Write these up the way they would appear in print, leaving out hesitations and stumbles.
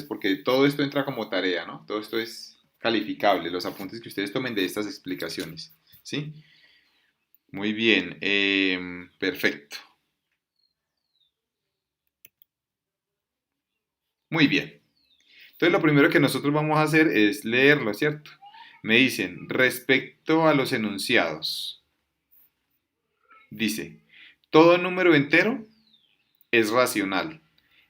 porque todo esto entra como tarea, ¿no? Todo esto es calificable, los apuntes que ustedes tomen de estas explicaciones, ¿sí? Muy bien, perfecto. Muy bien. Entonces lo primero que nosotros vamos a hacer es leerlo, ¿cierto? Me dicen, respecto a los enunciados, dice, todo número entero es racional.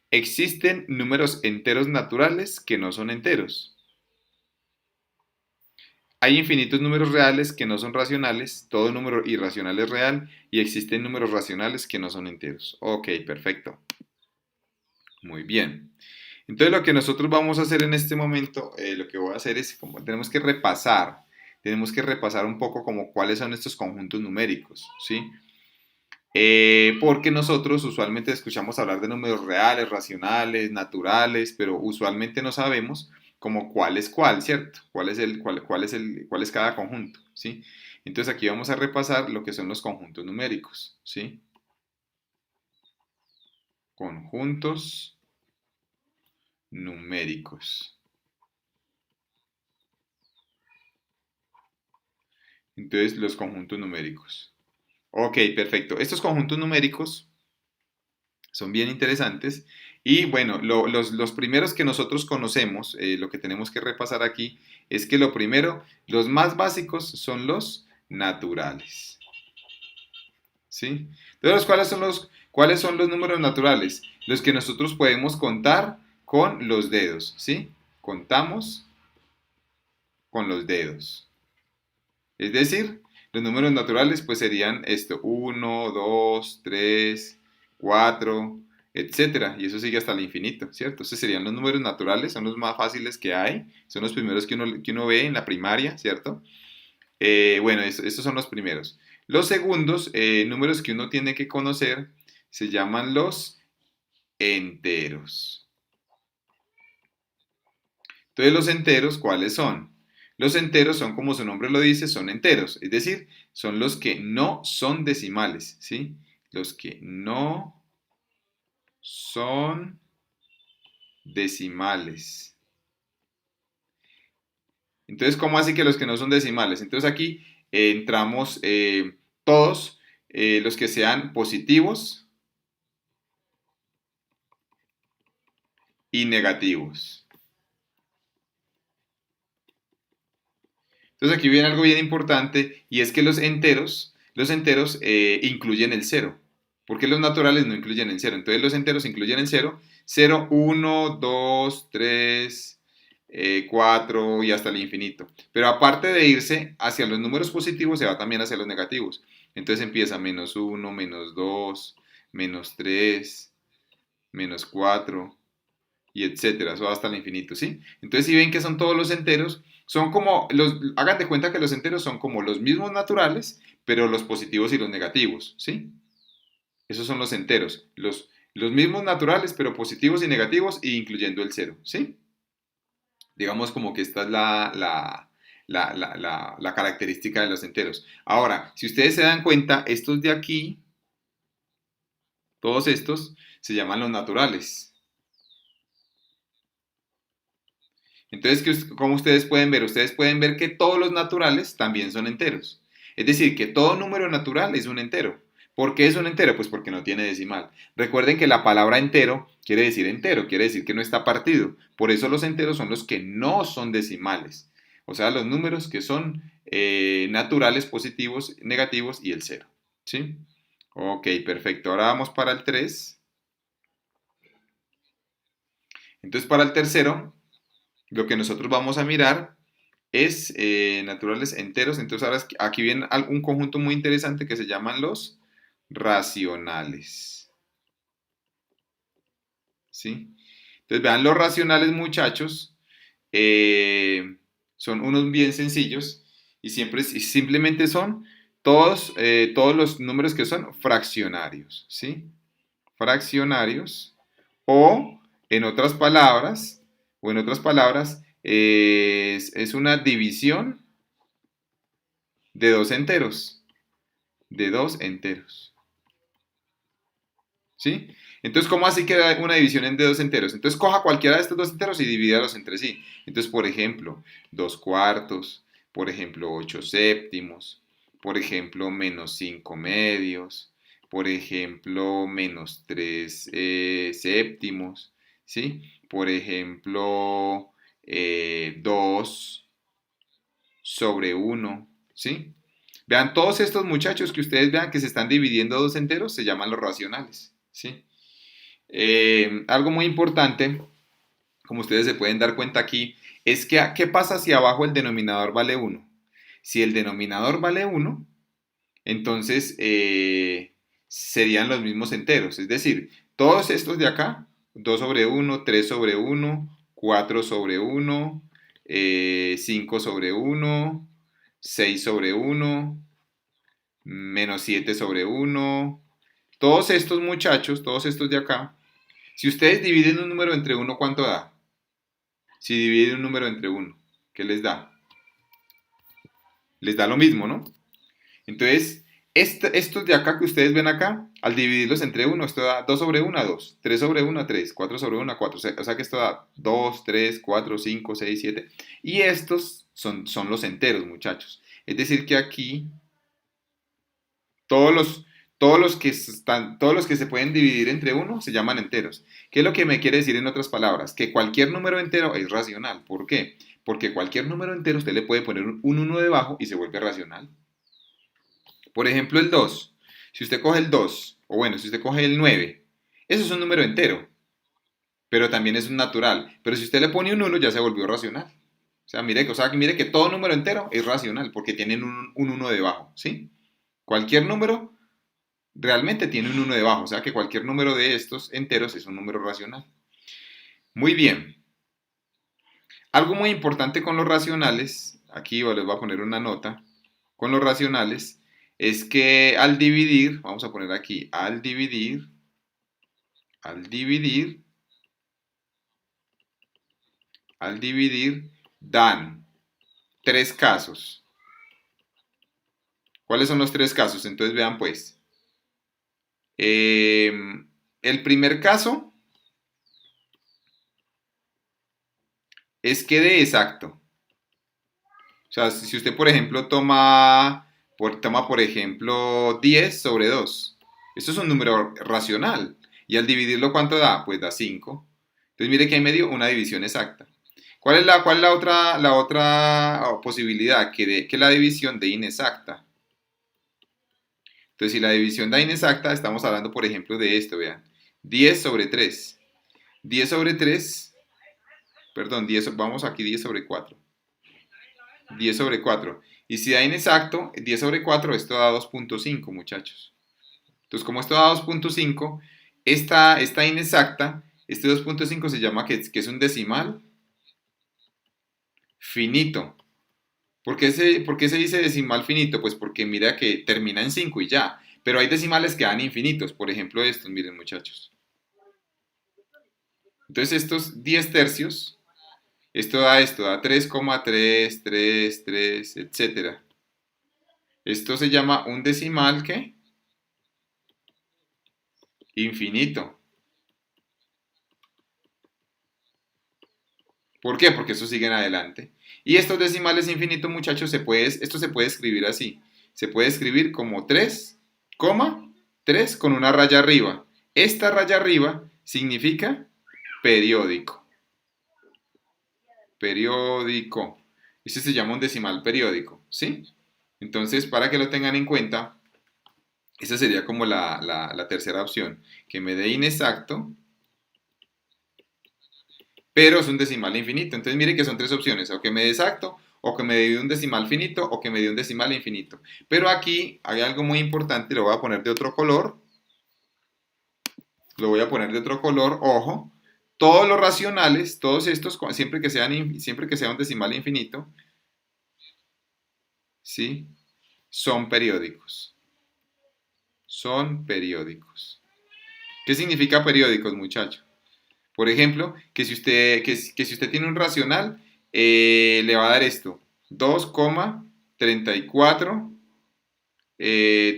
Existen números enteros naturales que no son enteros. Hay infinitos números reales que no son racionales, todo número irracional es real y existen números racionales que no son enteros. Ok, perfecto. Muy bien. Entonces lo que nosotros vamos a hacer en este momento, lo que voy a hacer es, como tenemos que repasar un poco como cuáles son estos conjuntos numéricos, ¿sí? Porque nosotros usualmente escuchamos hablar de números reales, racionales, naturales, pero usualmente no sabemos como cuál es cuál, ¿cierto? Cuál es cada conjunto, ¿sí? Entonces aquí vamos a repasar lo que son los conjuntos numéricos, ¿sí? Conjuntos numéricos. Entonces los conjuntos numéricos. Ok, perfecto. Estos conjuntos numéricos son bien interesantes. Y bueno, los primeros que nosotros conocemos, lo que tenemos que repasar aquí, es que lo primero, los más básicos son los naturales. ¿Sí? Entonces, cuáles son los números naturales? Los que nosotros podemos contar con los dedos. ¿Sí? Contamos con los dedos. Es decir, los números naturales pues serían esto, 1, 2, 3, 4, etcétera, y eso sigue hasta el infinito, ¿cierto? Estos serían los números naturales, son los más fáciles que hay, son los primeros que uno ve en la primaria, ¿cierto? Bueno, estos son los primeros. Los segundos números que uno tiene que conocer se llaman los enteros. Entonces, los enteros, ¿cuáles son? Los enteros son, como su nombre lo dice, son enteros, es decir, son los que no son decimales, ¿sí? Los que no son decimales. Entonces, ¿cómo así que los que no son decimales? Entonces aquí entramos todos los que sean positivos y negativos. Entonces aquí viene algo bien importante y es que los enteros incluyen el cero, porque los naturales no incluyen el cero. Entonces los enteros incluyen el cero, 0, 1, 2, 3, 4 y hasta el infinito. Pero aparte de irse hacia los números positivos, se va también hacia los negativos. Entonces empieza menos 1, menos 2, menos 3, menos 4, y etcétera, eso va hasta el infinito, ¿sí? Entonces, si ven que son todos los enteros, hagan de cuenta que los enteros son como los mismos naturales, pero los positivos y los negativos, ¿sí? Esos son los enteros, los mismos naturales, pero positivos y negativos, incluyendo el cero, ¿sí? Digamos como que esta es la característica de los enteros. Ahora, si ustedes se dan cuenta, estos de aquí, todos estos, se llaman los naturales. Entonces, como ustedes pueden ver que todos los naturales también son enteros. Es decir, que todo número natural es un entero. ¿Por qué es un entero? Pues porque no tiene decimal. Recuerden que la palabra entero, quiere decir que no está partido. Por eso los enteros son los que no son decimales. O sea, los números que son naturales, positivos, negativos y el cero. ¿Sí? Ok, perfecto. Ahora vamos para el 3. Entonces, para el tercero, lo que nosotros vamos a mirar es naturales enteros. Entonces ahora aquí viene un conjunto muy interesante que se llaman los racionales. ¿Sí? Entonces vean, los racionales, muchachos, son unos bien sencillos y simplemente son todos los números que son fraccionarios. ¿Sí? Fraccionarios o en otras palabras, es una división de dos enteros. De dos enteros. ¿Sí? Entonces, ¿cómo así queda una división de dos enteros? Entonces, coja cualquiera de estos dos enteros y divídalos entre sí. Entonces, por ejemplo, 2 cuartos, por ejemplo, 8 séptimos, por ejemplo, menos 5 medios, por ejemplo, menos 3 séptimos, ¿sí? Por ejemplo, 2 sobre 1, ¿sí? Vean, todos estos muchachos que ustedes vean que se están dividiendo dos enteros se llaman los racionales, ¿sí? Algo muy importante, como ustedes se pueden dar cuenta aquí, es que ¿qué pasa si abajo el denominador vale 1? Si el denominador vale 1, entonces serían los mismos enteros, es decir, todos estos de acá, 2 sobre 1, 3 sobre 1, 4 sobre 1, 5 sobre 1, 6 sobre 1, menos 7 sobre 1, todos estos muchachos, todos estos de acá, si ustedes dividen un número entre uno, ¿cuánto da? Si dividen un número entre uno, ¿qué les da? Les da lo mismo, ¿no? Entonces, estos de acá que ustedes ven acá, al dividirlos entre uno, esto da 2 sobre 1, 2, 3 sobre 1, 3, 4 sobre 1, 4. O sea que esto da 2, 3, 4, 5, 6, 7. Y estos son los enteros, muchachos. Es decir, que aquí todos los, todos los que se pueden dividir entre uno se llaman enteros. ¿Qué es lo que me quiere decir en otras palabras? Que cualquier número entero es racional. ¿Por qué? Porque cualquier número entero usted le puede poner un 1 debajo y se vuelve racional. Por ejemplo, el 2. Si usted coge el 2, o bueno, si usted coge el 9, eso es un número entero, pero también es un natural. Pero si usted le pone un 1, ya se volvió racional. Mire que todo número entero es racional porque tienen un 1 debajo, ¿sí? Cualquier número realmente tiene un 1 debajo, o sea que cualquier número de estos enteros es un número racional. Muy bien. Algo muy importante con los racionales, aquí les voy a poner una nota, con los racionales, es que al dividir, vamos a poner aquí, al dividir, dan tres casos. ¿Cuáles son los tres casos? Entonces vean pues. El primer caso es que dé exacto. O sea, si usted, por ejemplo, toma, por ejemplo, 10 sobre 2. Esto es un número racional. Y al dividirlo, ¿cuánto da? Pues da 5. Entonces, mire que hay medio una división exacta. ¿Cuál es la otra posibilidad? Que la división de inexacta. Entonces, si la división da inexacta, estamos hablando, por ejemplo, de esto, vean. 10 sobre 3. 10 sobre 3, perdón, 10, vamos aquí 10 sobre 4. 10 sobre 4. Y si da inexacto, 10 sobre 4, esto da 2.5, muchachos. Entonces, como esto da 2.5, esta inexacta, este 2.5 se llama que es un decimal finito. ¿Por qué se dice decimal finito? Pues porque mira que termina en 5 y ya. Pero hay decimales que dan infinitos. Por ejemplo, estos, miren muchachos. Entonces, estos 10 tercios, esto da 3,333, etcétera. Esto se llama un decimal, ¿qué? Infinito. ¿Por qué? Porque estos siguen adelante. Y estos decimales infinitos, muchachos, esto se puede escribir así. Se puede escribir como 3, 3 con una raya arriba. Esta raya arriba significa periódico. Periódico. Este se llama un decimal periódico, ¿sí? Entonces, para que lo tengan en cuenta, esa sería como la tercera opción. Que me dé inexacto, pero es un decimal infinito. Entonces mire que son tres opciones, o que me dé exacto, o que me dé un decimal finito, o que me dé un decimal infinito. Pero aquí hay algo muy importante, lo voy a poner de otro color, ojo. Todos los racionales, todos estos, siempre que sea un decimal infinito, ¿sí? Son periódicos. Son periódicos. ¿Qué significa periódicos, muchachos? Por ejemplo, que si usted tiene un racional, le va a dar esto, 2,34,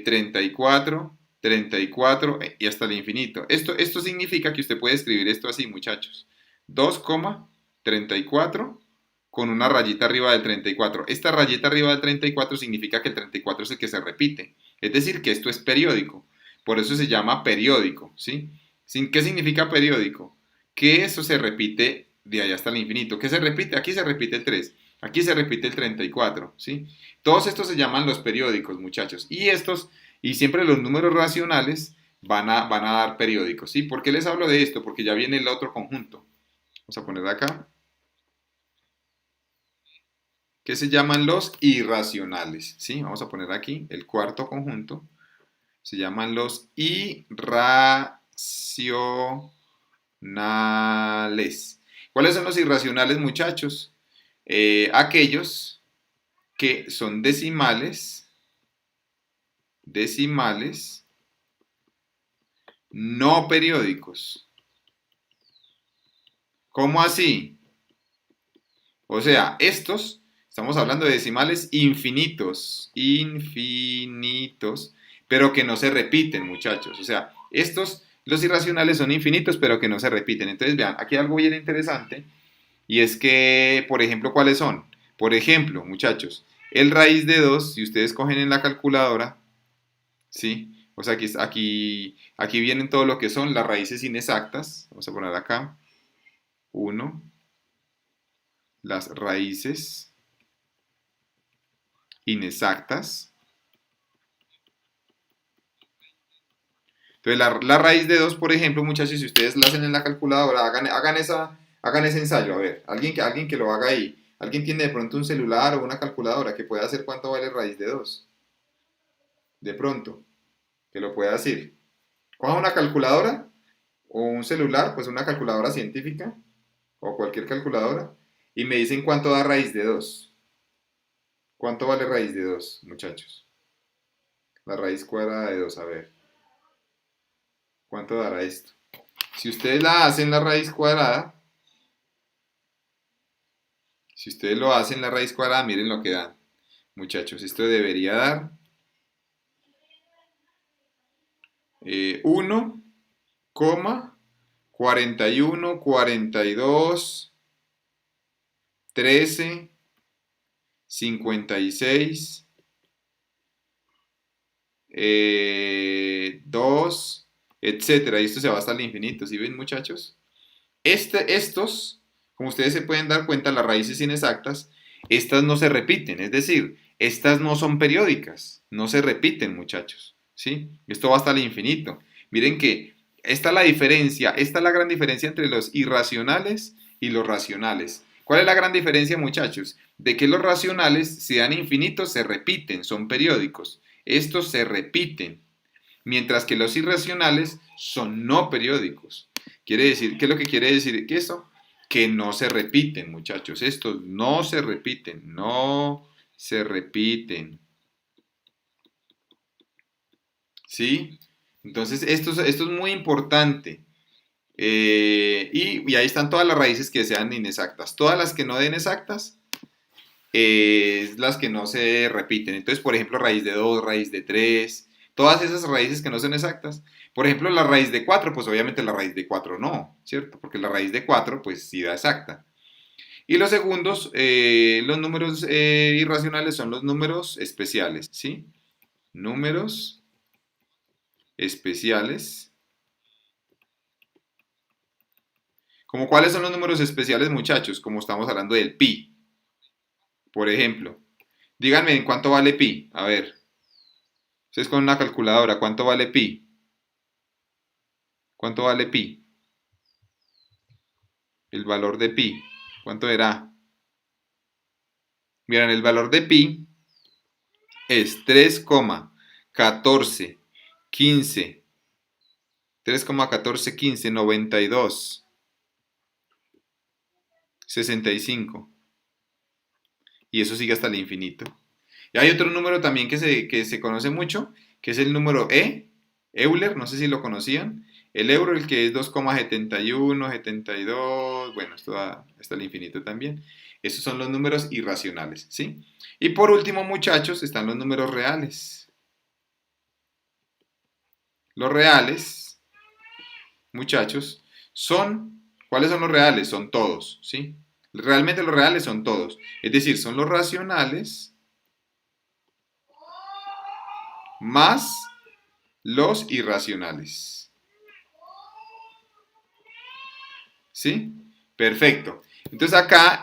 34, 34 y hasta el infinito. Esto significa que usted puede escribir esto así, muchachos. 2,34 con una rayita arriba del 34. Esta rayita arriba del 34 significa que el 34 es el que se repite. Es decir, que esto es periódico. Por eso se llama periódico, ¿sí? ¿Qué significa periódico? Que eso se repite de allá hasta el infinito. ¿Qué se repite? Aquí se repite el 3. Aquí se repite el 34, ¿sí? Todos estos se llaman los periódicos, muchachos. Y siempre los números racionales van a dar periódicos, ¿sí? ¿Por qué les hablo de esto? Porque ya viene el otro conjunto. Vamos a poner acá. Que se llaman los irracionales, ¿sí? Vamos a poner aquí el cuarto conjunto. Se llaman los irracionales. ¿Cuáles son los irracionales, muchachos? Aquellos que son decimales no periódicos. ¿Cómo así? O sea, estamos hablando de decimales infinitos, pero que no se repiten, muchachos. O sea, los irracionales son infinitos, pero que no se repiten. Entonces, vean, aquí hay algo bien interesante, y es que, por ejemplo, ¿cuáles son? Por ejemplo, muchachos, el raíz de 2, si ustedes cogen en la calculadora, ¿sí? O sea, aquí vienen todo lo que son las raíces inexactas. Vamos a poner acá, 1, las raíces inexactas. Entonces, la raíz de 2, por ejemplo, muchachos, si ustedes la hacen en la calculadora, hagan ese ensayo. A ver, alguien que lo haga ahí. ¿Alguien tiene de pronto un celular o una calculadora que pueda hacer cuánto vale raíz de 2? De pronto, que lo pueda decir. Coja una calculadora o un celular, pues una calculadora científica o cualquier calculadora, y me dicen cuánto da raíz de 2. ¿Cuánto vale raíz de 2, muchachos? La raíz cuadrada de 2, a ver. ¿Cuánto dará esto? Si ustedes la hacen la raíz cuadrada, si ustedes lo hacen la raíz cuadrada, miren lo que dan. Muchachos, esto debería dar 1,41, 42, 13, 56, 2, etcétera. Y esto se va hasta el infinito. ¿Sí ven, muchachos? Estos, como ustedes se pueden dar cuenta, las raíces inexactas, estas no se repiten. Es decir, estas no son periódicas. No se repiten, muchachos. ¿Sí? Esto va hasta el infinito. Miren que esta es la diferencia, esta es la gran diferencia entre los irracionales y los racionales. ¿Cuál es la gran diferencia, muchachos? De que los racionales, si dan infinitos, se repiten, son periódicos. Estos se repiten, mientras que los irracionales son no periódicos. Quiere decir, ¿qué es lo que quiere decir que eso? Que no se repiten, muchachos. Estos no se repiten, no se repiten. ¿Sí? Entonces, esto es muy importante. Y ahí están todas las raíces que sean inexactas. Todas las que no den exactas, las que no se repiten. Entonces, por ejemplo, raíz de 2, raíz de 3, todas esas raíces que no son exactas. Por ejemplo, la raíz de 4, pues obviamente la raíz de 4 no, ¿cierto? Porque la raíz de 4, pues sí da exacta. Y los segundos, los números irracionales son los números especiales, ¿sí? Números especiales. ¿Como cuáles son los números especiales, muchachos? Como estamos hablando del pi, por ejemplo. Díganme en cuánto vale pi. A ver, ustedes con una calculadora, ¿cuánto vale pi? ¿Cuánto vale pi? El valor de pi. ¿Cuánto era? Miren, el valor de pi es 3,1415. 3,1415, 92, 65. Y eso sigue hasta el infinito. Y hay otro número también que se conoce mucho, que es el número Euler, no sé si lo conocían. El euro, el que es 2,71, 72, bueno, esto da hasta el infinito también. Esos son los números irracionales, ¿sí? Y por último, muchachos, están los números reales. Los reales, muchachos, ¿cuáles son los reales? Son todos, ¿sí? Realmente los reales son todos. Es decir, son los racionales más los irracionales. ¿Sí? Perfecto. Entonces acá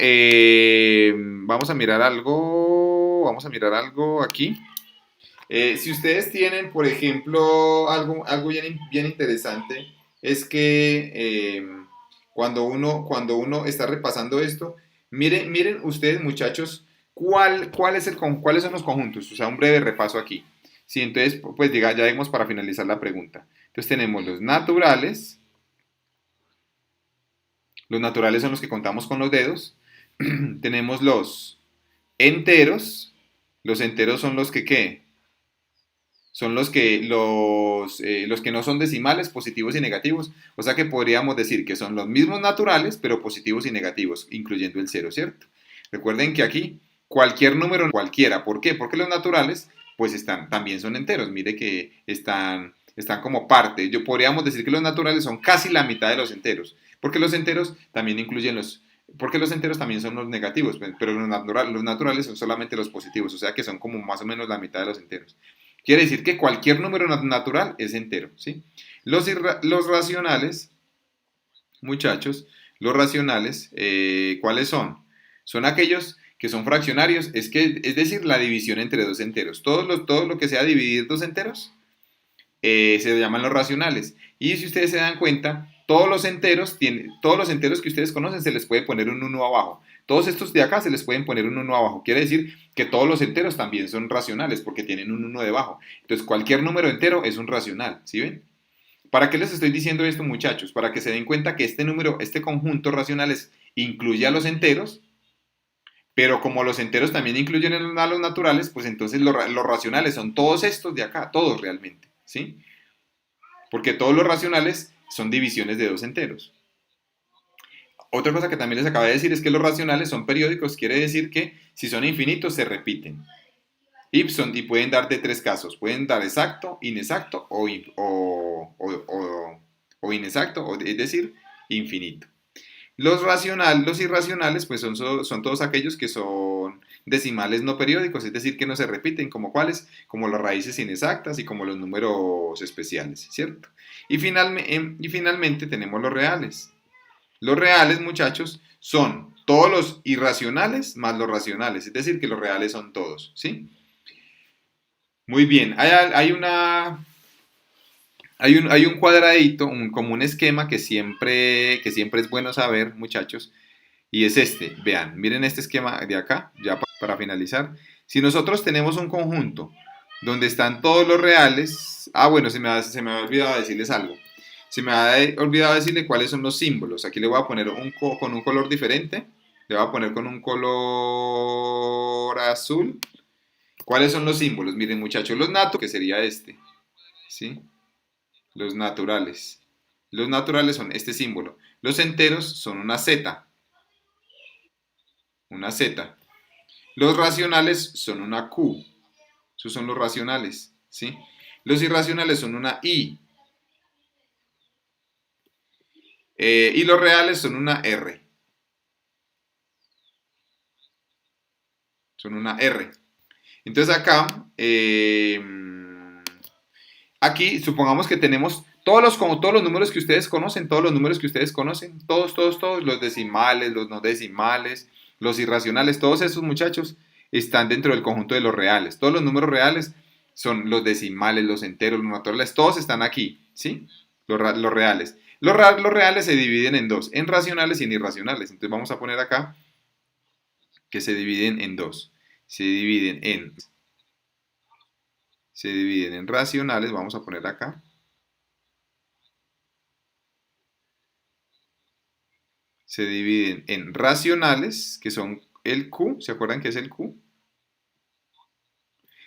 vamos a mirar algo. Vamos a mirar algo aquí. Si ustedes tienen, por ejemplo, algo bien interesante, es que cuando uno está repasando esto, miren ustedes, muchachos, cuáles son los conjuntos. O sea, un breve repaso aquí. Sí, entonces, pues ya vemos para finalizar la pregunta. Entonces tenemos los naturales. Los naturales son los que contamos con los dedos. Tenemos los enteros. Los enteros son los que, ¿qué? Son los que no son decimales, positivos y negativos. O sea que podríamos decir que son los mismos naturales, pero positivos y negativos, incluyendo el cero, ¿cierto? Recuerden que aquí cualquier número, cualquiera. ¿Por qué? Porque los naturales, pues también son enteros. Mire que están como parte. Podríamos decir que los naturales son casi la mitad de los enteros, porque los enteros también incluyen porque los enteros también son los negativos, pero los naturales son solamente los positivos, o sea que son como más o menos la mitad de los enteros. Quiere decir que cualquier número natural es entero, ¿sí? Los racionales, muchachos, los racionales, ¿cuáles son? Son aquellos que son fraccionarios, es decir, la división entre dos enteros. Todo lo que sea dividir dos enteros se llaman los racionales. Y si ustedes se dan cuenta, todos los enteros que ustedes conocen se les puede poner un 1 abajo. Todos estos de acá se les pueden poner un 1 abajo. Quiere decir que todos los enteros también son racionales porque tienen un 1 debajo. Entonces cualquier número entero es un racional, ¿sí ven? ¿Para qué les estoy diciendo esto, muchachos? Para que se den cuenta que este conjunto racionales incluye a los enteros, pero como los enteros también incluyen a los naturales, pues entonces los racionales son todos estos de acá, todos realmente, ¿sí? Porque todos los racionales son divisiones de dos enteros. Otra cosa que también les acabo de decir es que los racionales son periódicos, quiere decir que si son infinitos se repiten. Y pueden dar de tres casos, pueden dar exacto, inexacto o inexacto, es decir, infinito. Los irracionales, pues son todos aquellos que son decimales no periódicos, es decir, que no se repiten, como cuáles, como las raíces inexactas y como los números especiales, ¿cierto? Y finalmente tenemos los reales. Los reales, muchachos, son todos los irracionales más los racionales, es decir, que los reales son todos, ¿sí? Muy bien, hay un cuadradito, como un esquema que siempre es bueno saber, muchachos, y es este. Vean, miren este esquema de acá, ya para finalizar. Si nosotros tenemos un conjunto donde están todos los reales, bueno, se me ha olvidado decirles algo. Se me ha olvidado decirle cuáles son los símbolos. Aquí le voy a poner con un color diferente. Le voy a poner con un color azul. ¿Cuáles son los símbolos? Miren, muchachos, los natos, que sería este, ¿sí? Los naturales. Los naturales son este símbolo. Los enteros son una Z. Una Z. Los racionales son una Q. Esos son los racionales, ¿sí? Los irracionales son una I. Y los reales son una R. Son una R. Entonces aquí supongamos que tenemos como todos los números que ustedes conocen, todos, los decimales, los no decimales, los irracionales, todos esos muchachos están dentro del conjunto de los reales. Todos los números reales son los decimales, los enteros, los naturales, todos están aquí, ¿sí? Los reales. Los reales se dividen en dos, en racionales y en irracionales. Entonces vamos a poner acá que se dividen en dos. Se dividen en racionales, vamos a poner acá. Se dividen en racionales, que son el Q, ¿se acuerdan que es el Q?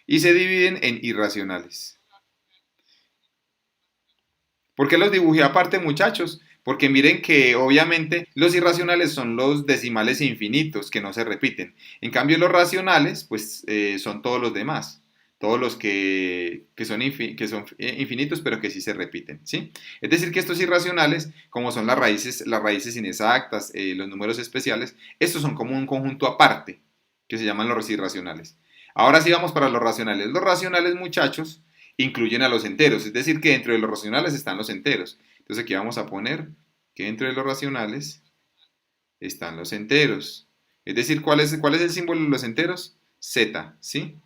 Y se dividen en irracionales. ¿Por qué los dibujé aparte, muchachos? Porque miren que obviamente los irracionales son los decimales infinitos que no se repiten. En cambio los racionales, pues son todos los demás. todos los que son, infinitos, pero que sí se repiten, ¿sí? Es decir, que estos irracionales, como son las raíces inexactas, los números especiales, estos son como un conjunto aparte, que se llaman los irracionales. Ahora sí vamos para los racionales. Los racionales, muchachos, incluyen a los enteros, es decir, que dentro de los racionales están los enteros. Entonces aquí vamos a poner que dentro de los racionales están los enteros. Es decir, ¿cuál es el símbolo de los enteros? Z, ¿sí?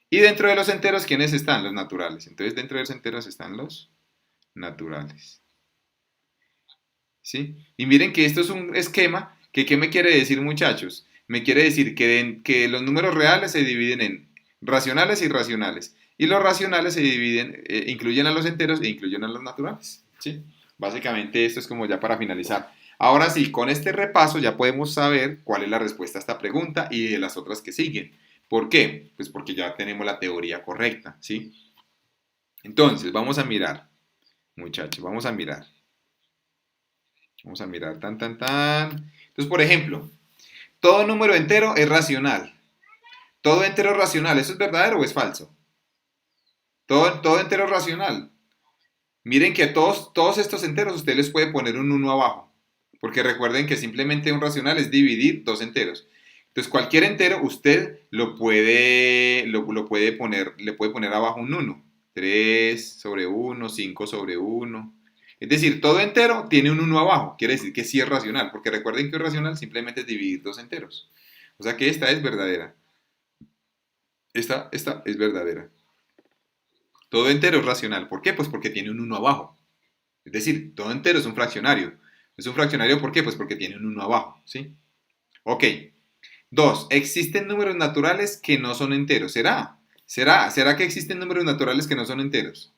Y dentro de los enteros, ¿quiénes están? Los naturales. Entonces, dentro de los enteros están los naturales. ¿Sí? Y miren que esto es un esquema que, ¿qué me quiere decir, muchachos? Me quiere decir que los números reales se dividen en racionales y irracionales. Y los racionales se dividen, incluyen a los enteros e incluyen a los naturales. ¿Sí? Básicamente esto es como ya para finalizar. Ahora sí, con este repaso ya podemos saber cuál es la respuesta a esta pregunta y de las otras que siguen. ¿Por qué? Pues porque ya tenemos la teoría correcta, ¿sí? Entonces, vamos a mirar, muchachos, vamos a mirar. Vamos a mirar, tan, tan, tan. Entonces, por ejemplo, todo número entero es racional. Todo entero es racional, ¿eso es verdadero o es falso? Todo entero es racional. Miren que a todos estos enteros usted les puede poner un uno abajo. Porque recuerden que simplemente un racional es dividir dos enteros. Entonces cualquier entero usted lo puede poner, le puede poner abajo un uno. 3 sobre uno, 5 sobre uno. Es decir, todo entero tiene un uno abajo. Quiere decir que sí es racional. Porque recuerden que un racional simplemente es dividir dos enteros. O sea que esta es verdadera. Esta es verdadera. Todo entero es racional. ¿Por qué? Pues porque tiene un uno abajo. Es decir, todo entero es un fraccionario. Es un fraccionario, ¿por qué? Pues porque tiene un 1 abajo, ¿sí? Ok. 2. Existen números naturales que no son enteros. ¿Será que existen números naturales que no son enteros?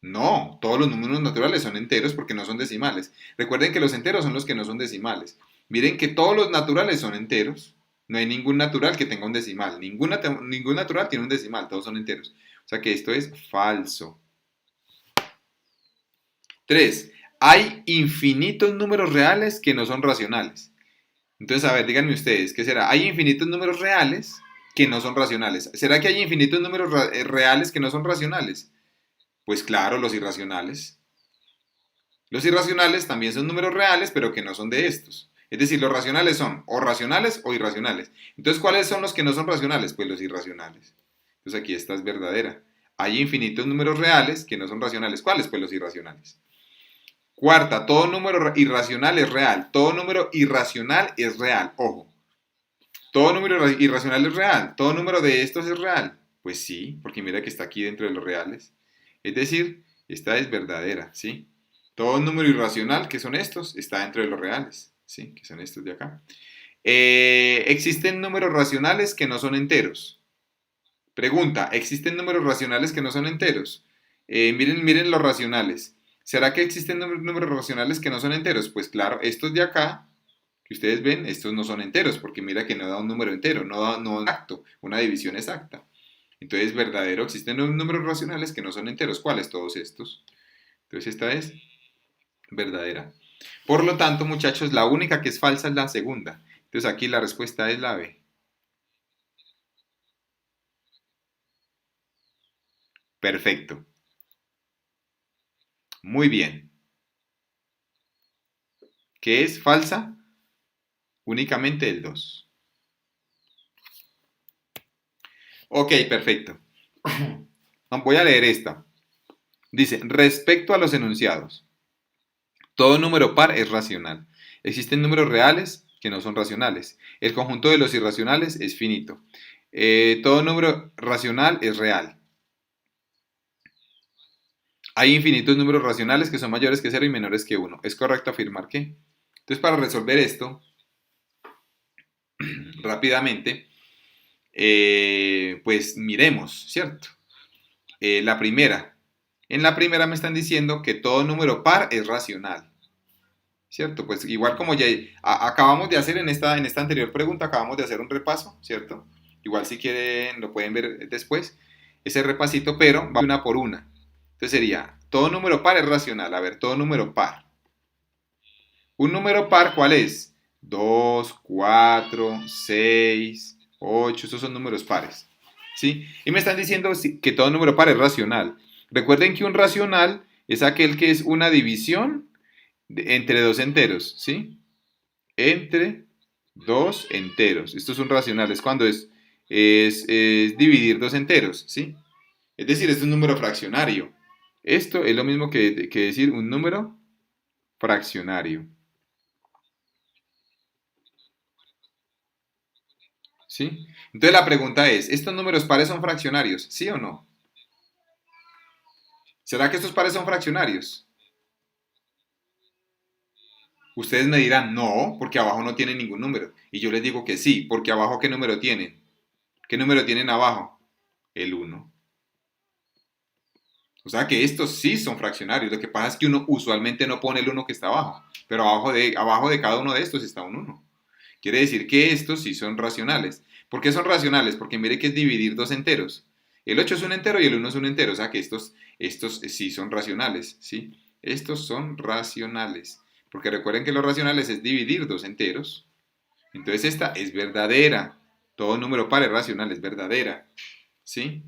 No, todos los números naturales son enteros porque no son decimales. Recuerden que los enteros son los que no son decimales. Miren que todos los naturales son enteros. No hay ningún natural que tenga un decimal. Ningún natural tiene un decimal, todos son enteros. O sea que esto es falso. 3. Hay infinitos números reales que no son racionales. Entonces, a ver, díganme ustedes, ¿qué será? Hay infinitos números reales que no son racionales. ¿Será que hay infinitos números reales que no son racionales? Pues claro, los irracionales. Los irracionales también son números reales, pero que no son de estos. Es decir, los racionales son o racionales o irracionales. Entonces, ¿cuáles son los que no son racionales? Pues los irracionales. Entonces, aquí esta es verdadera. Hay infinitos números reales que no son racionales. ¿Cuáles? Pues los irracionales. Cuarta, todo número irracional es real. Todo número irracional es real. Ojo. Todo número irracional es real. Todo número de estos es real. Pues sí, porque mira que está aquí dentro de los reales. Es decir, esta es verdadera, ¿sí? Todo número irracional, que son estos, está dentro de los reales, ¿sí? Que son estos de acá. Existen números racionales que no son enteros. Pregunta, ¿existen números racionales que no son enteros? Miren los racionales. ¿Será que existen números racionales que no son enteros? Pues claro, estos de acá, que ustedes ven, estos no son enteros, porque mira que no da un número entero, no exacto, una división exacta. Entonces, verdadero, existen números racionales que no son enteros. ¿Cuáles? Todos estos. Entonces, esta es verdadera. Por lo tanto, muchachos, la única que es falsa es la segunda. Entonces, aquí la respuesta es la B. Perfecto. Muy bien. ¿Qué es falsa? Únicamente el 2. Ok, perfecto. Voy a leer esta. Dice, respecto a los enunciados, todo número par es racional. Existen números reales que no son racionales. El conjunto de los irracionales es finito. Todo número racional es real. Hay infinitos números racionales que son mayores que 0 y menores que 1. ¿Es correcto afirmar que? Entonces, para resolver esto rápidamente, pues miremos, ¿cierto? La primera. En la primera me están diciendo que todo número par es racional. ¿Cierto? Pues igual como ya acabamos de hacer en esta anterior pregunta, acabamos de hacer un repaso, ¿cierto? Igual si quieren lo pueden ver después, ese repasito, pero va una por una. Entonces sería, todo número par es racional. A ver, todo número par. Un número par, ¿cuál es? 2, 4, 6, 8, esos son números pares. ¿sí? Y me están diciendo que todo número par es racional. Recuerden que un racional es aquel que es una división entre dos enteros, ¿sí? Entre dos enteros. Esto es un racional, es cuando es dividir dos enteros, ¿sí? Es decir, es un número fraccionario. Esto es lo mismo que decir un número fraccionario, ¿sí? Entonces la pregunta es, ¿estos números pares son fraccionarios? ¿Sí o no? ¿Será que estos pares son fraccionarios? Ustedes me dirán, no, porque abajo no tienen ningún número. Y yo les digo que sí, porque abajo ¿qué número tienen? ¿Qué número tienen abajo? El uno. O sea que estos sí son fraccionarios. Lo que pasa es que uno usualmente no pone el uno que está abajo, pero abajo de cada uno de estos está un uno. Quiere decir que estos sí son racionales. ¿Por qué son racionales? Porque mire que es dividir dos enteros. El 8 es un entero y el uno es un entero. O sea que estos sí son racionales. ¿Sí? Estos son racionales. Porque recuerden que los racionales es dividir dos enteros. Entonces esta es verdadera. Todo número par es racional, es verdadera. ¿Sí?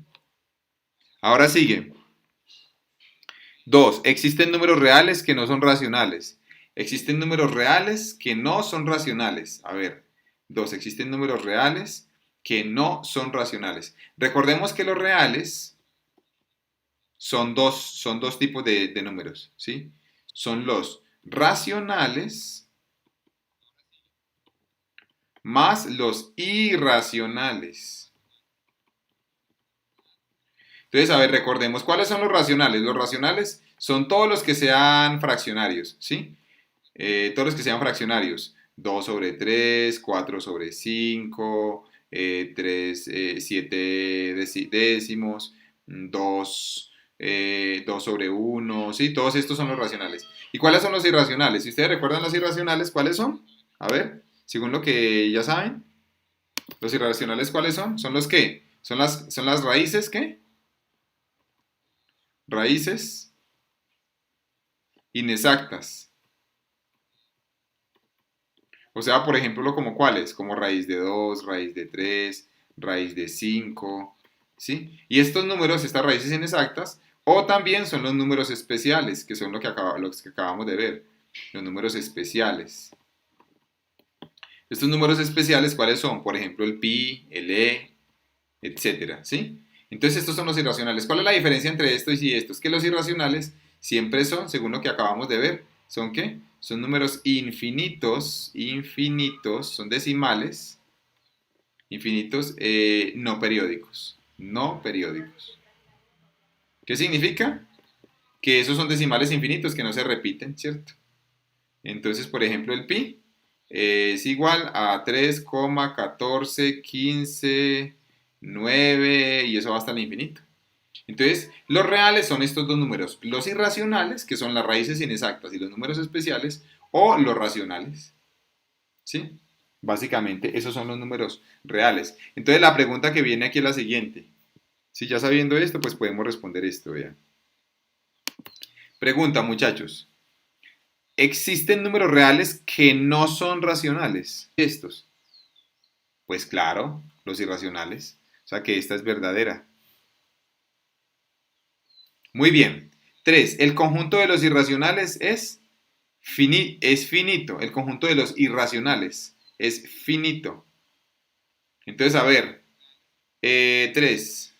Ahora sigue. 2. Existen números reales que no son racionales. Existen números reales que no son racionales. A ver. 2. Existen números reales que no son racionales. Recordemos que los reales son dos tipos de números. ¿Sí? Son los racionales más los irracionales. Entonces, a ver, recordemos, ¿cuáles son los racionales? Los racionales son todos los que sean fraccionarios, ¿sí? Todos los que sean fraccionarios. 2 sobre 3, 4 sobre 5, 3, 7 décimos, 2 sobre 1, ¿sí? Todos estos son los racionales. ¿Y cuáles son los irracionales? Si ustedes recuerdan los irracionales, ¿cuáles son? A ver, según lo que ya saben, los irracionales, ¿cuáles son? ¿Son los qué? ¿Son las raíces qué? Raíces inexactas. O sea, por ejemplo, como cuáles, como raíz de 2, raíz de 3, raíz de 5, ¿sí? Y estos números, estas raíces inexactas, o también son los números especiales, que son los que acabamos de ver, los números especiales. Estos números especiales, ¿cuáles son? Por ejemplo, el pi, el e, etcétera, ¿sí? Entonces estos son los irracionales. ¿Cuál es la diferencia entre estos y estos? Que los irracionales siempre son, según lo que acabamos de ver, ¿son qué? Son números infinitos, infinitos, son decimales, infinitos, no periódicos, no periódicos. ¿Qué significa? Que esos son decimales infinitos que no se repiten, ¿cierto? Entonces, por ejemplo, el pi es igual a 3,1415,9 y eso va hasta el infinito. Entonces, los reales son estos dos números, los irracionales, que son las raíces inexactas, y los números especiales, o los racionales. ¿Sí? Básicamente, esos son los números reales. Entonces, la pregunta que viene aquí es la siguiente. Si ya sabiendo esto, pues podemos responder esto, vean. Pregunta, muchachos. ¿Existen números reales que no son racionales? Estos. Pues claro, los irracionales. O sea que esta es verdadera. Muy bien. 3. El conjunto de los irracionales es finito. El conjunto de los irracionales es finito. Entonces, a ver. 3.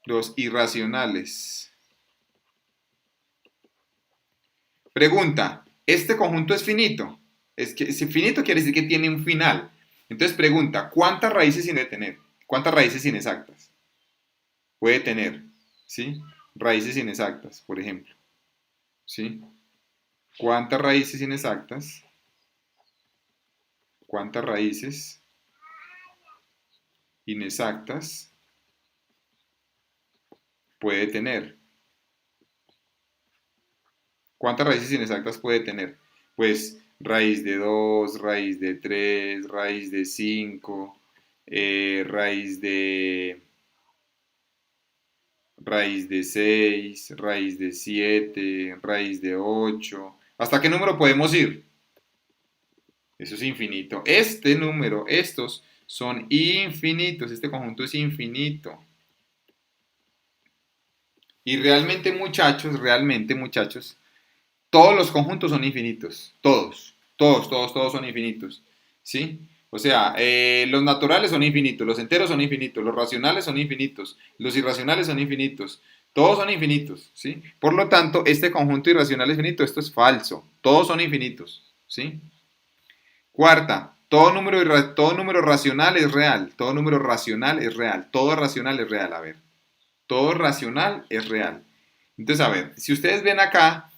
Los irracionales. Pregunta. ¿Este conjunto es finito? Es que si finito quiere decir que tiene un final. Entonces pregunta, ¿cuántas raíces tiene que tener? ¿Cuántas raíces inexactas puede tener? ¿Sí? Raíces inexactas, por ejemplo. ¿Sí? ¿Cuántas raíces inexactas? ¿Cuántas raíces inexactas puede tener? ¿Cuántas raíces inexactas puede tener? Pues raíz de 2, raíz de 3, raíz de 5, raíz de 6, raíz de 7, raíz de 8. ¿Hasta qué número podemos ir? Eso es infinito. Este número, estos son infinitos. Este conjunto es infinito. Y realmente muchachos, todos los conjuntos son infinitos. Todos son infinitos. ¿Sí? O sea, los naturales son infinitos, los enteros son infinitos, los racionales son infinitos, los irracionales son infinitos. Todos son infinitos, ¿sí? Por lo tanto, este conjunto irracional es finito, esto es falso. Todos son infinitos, ¿sí? Cuarta, todo número racional es real. Todo número racional es real. Todo racional es real. A ver, todo racional es real. Entonces, a ver, si ustedes ven acá,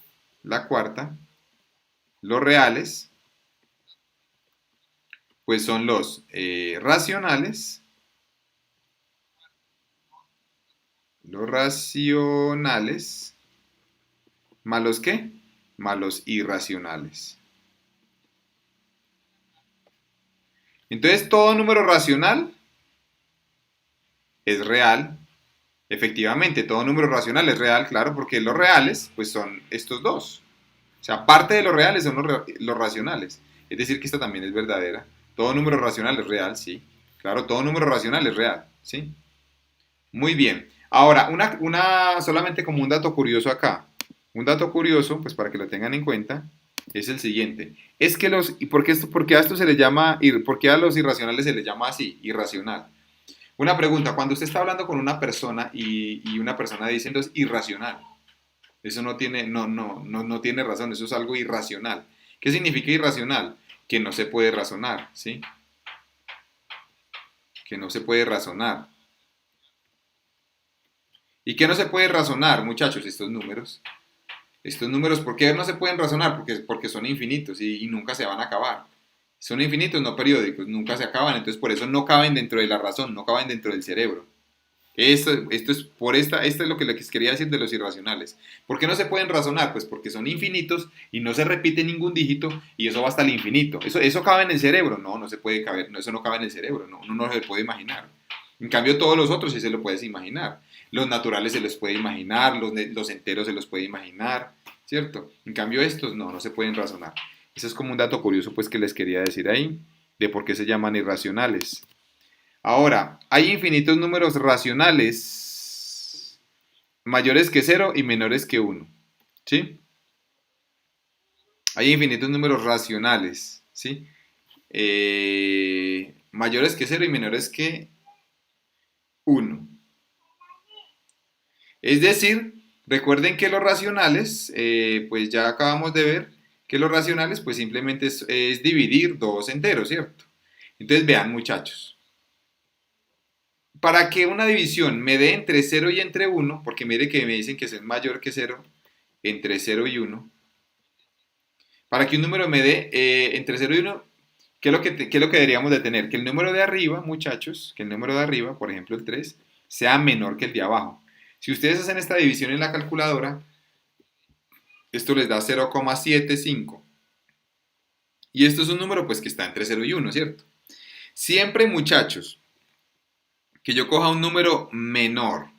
la cuarta, los reales, pues son los racionales. Los racionales, ¿más los qué? Más los irracionales. Entonces, todo número racional es real. Efectivamente, todo número racional es real, claro, porque los reales, pues son estos dos. O sea, parte de los reales son los racionales. Es decir, que esta también es verdadera. Todo número racional es real, sí. Claro, todo número racional es real, sí. Muy bien. Ahora, solamente como un dato curioso acá. Un dato curioso, pues para que lo tengan en cuenta, es el siguiente. Es que ¿por qué a esto se le llama, por qué a los irracionales se les llama así, irracional? Una pregunta, cuando usted está hablando con una persona y una persona diciendo es irracional, eso no tiene razón, eso es algo irracional. ¿Qué significa irracional? Que no se puede razonar, ¿sí? Que no se puede razonar. ¿Y qué no se puede razonar, muchachos, estos números? Estos números, ¿por qué no se pueden razonar? Porque son infinitos y nunca se van a acabar. Son infinitos, no periódicos, nunca se acaban, entonces por eso no caben dentro de la razón, no caben dentro del cerebro. Esto es esto es lo que les quería decir de los irracionales. ¿Por qué no se pueden razonar? Pues porque son infinitos y no se repite ningún dígito y eso va hasta el infinito. ¿Eso cabe en el cerebro? No, no se puede caber, no, eso no cabe en el cerebro, no, uno no se puede imaginar. En cambio, todos los otros sí se lo puedes imaginar. Los naturales se los puede imaginar, los enteros se los puede imaginar, ¿cierto? En cambio, estos no se pueden razonar. Eso es como un dato curioso pues que les quería decir ahí, de por qué se llaman irracionales. Ahora, hay infinitos números racionales mayores que cero y menores que uno, ¿sí? Hay infinitos números racionales, ¿sí? Mayores que cero y menores que uno. Es decir, recuerden que los racionales, pues ya acabamos de ver que los racionales, pues simplemente es dividir dos enteros, ¿cierto? Entonces vean, muchachos, para que una división me dé entre cero y entre uno, porque mire que me dicen que es mayor que cero, entre cero y uno, para que un número me dé entre cero y uno, ¿qué es lo que deberíamos de tener? Que el número de arriba, muchachos, que el número de arriba, por ejemplo el 3, sea menor que el de abajo. Si ustedes hacen esta división en la calculadora, esto les da 0,75. Y esto es un número pues que está entre cero y uno, ¿cierto? Siempre, muchachos, que yo coja un número menor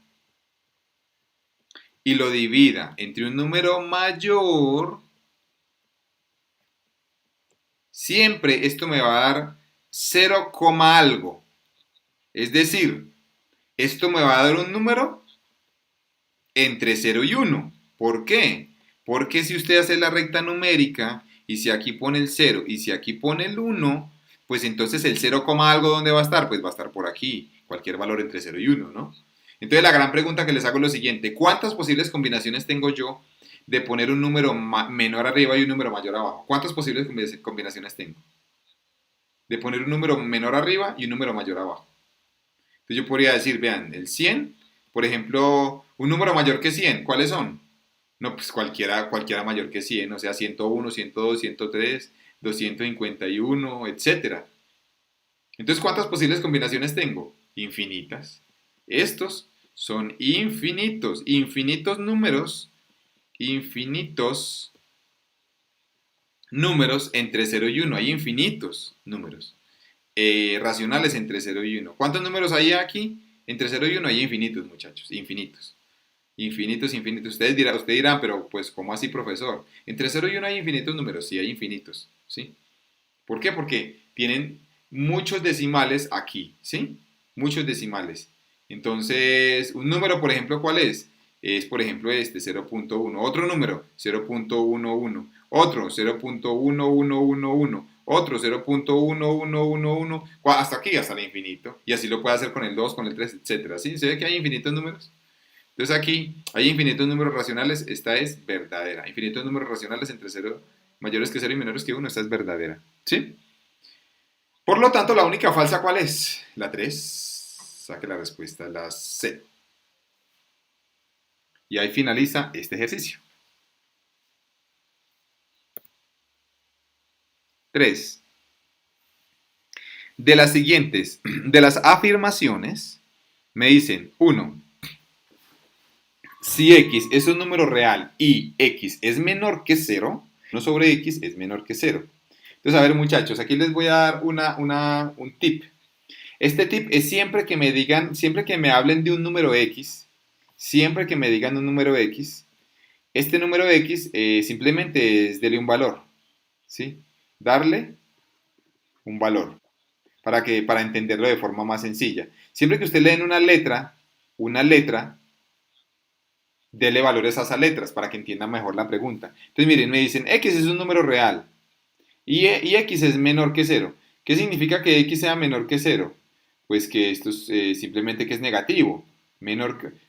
y lo divida entre un número mayor, siempre esto me va a dar 0, algo. Es decir, esto me va a dar un número entre cero y uno. ¿Por qué? Porque si usted hace la recta numérica y si aquí pone el cero y si aquí pone el uno, pues entonces el 0, algo, ¿dónde va a estar? Pues va a estar por aquí, cualquier valor entre cero y uno, ¿no? Entonces la gran pregunta que les hago es lo siguiente, ¿cuántas posibles combinaciones tengo yo de poner un número menor arriba y un número mayor abajo? ¿Cuántas posibles combinaciones tengo? De poner un número menor arriba y un número mayor abajo. Entonces yo podría decir, vean, el 100, por ejemplo, un número mayor que 100, ¿cuáles son? No, pues cualquiera mayor que 100, o sea, 101, 102, 103, 251, etcétera. Entonces, ¿cuántas posibles combinaciones tengo? Infinitas. Estos son infinitos números entre cero y uno. Hay infinitos números racionales entre cero y uno. ¿Cuántos números hay aquí? Entre cero y uno hay infinitos, muchachos, infinitos. Infinitos, infinitos. Ustedes dirán, pero pues, ¿cómo así, profesor? Entre cero y uno hay infinitos números, sí, hay infinitos, ¿sí? ¿Por qué? Porque tienen muchos decimales aquí, ¿sí? Muchos decimales. Entonces, un número, por ejemplo, ¿cuál es? Es, por ejemplo, este, 0.1. Otro número, 0.11. Otro, 0.1111. Otro, 0.1111. Hasta aquí, hasta el infinito. Y así lo puede hacer con el 2, con el 3, etcétera. ¿Sí? ¿Se ve que hay infinitos números? Entonces aquí hay infinitos números racionales, esta es verdadera. Infinitos números racionales entre 0, mayores que 0 y menores que 1, esta es verdadera. ¿Sí? Por lo tanto, la única falsa, ¿cuál es? La 3. Saque la respuesta, la C. Y ahí finaliza este ejercicio. 3. De las siguientes, de las afirmaciones, me dicen, 1. Si x es un número real y x es menor que 0, 1 sobre x es menor que 0. Entonces, a ver muchachos, aquí les voy a dar un tip. Este tip es siempre que me digan, siempre que me hablen de un número x, siempre que me digan un número x, este número x simplemente es darle un valor, ¿sí? Darle un valor para entenderlo de forma más sencilla. Siempre que usted leen una letra, dele valores a esas letras para que entienda mejor la pregunta. Entonces, miren, me dicen x es un número real y x es menor que 0. ¿Qué significa que x sea menor que 0? Pues que esto es simplemente que es negativo.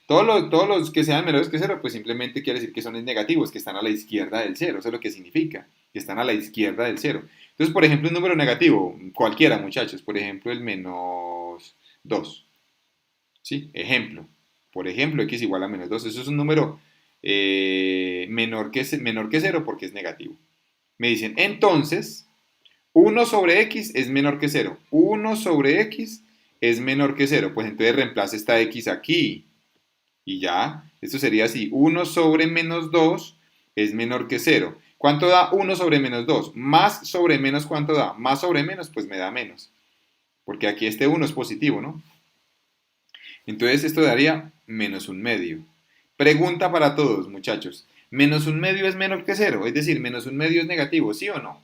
Todos los que sean menores que 0, pues simplemente quiere decir que son negativos, que están a la izquierda del 0. Eso es lo que significa, que están a la izquierda del 0. Entonces, por ejemplo, un número negativo, cualquiera, muchachos, por ejemplo, el menos 2. ¿Sí? Ejemplo. Por ejemplo, x igual a menos 2. Eso es un número menor que 0 porque es negativo. Me dicen, entonces, 1 sobre x es menor que 0. 1 sobre x es menor que 0. Pues entonces reemplaza esta x aquí. Y ya, esto sería así. 1 sobre menos 2 es menor que 0. ¿Cuánto da 1 sobre menos 2? Más sobre menos, ¿cuánto da? Más sobre menos, pues me da menos. Porque aquí este 1 es positivo, ¿no? Entonces esto daría menos un medio. Pregunta para todos, muchachos. ¿Menos un medio es menor que 0? Es decir, menos un medio es negativo, ¿sí o no?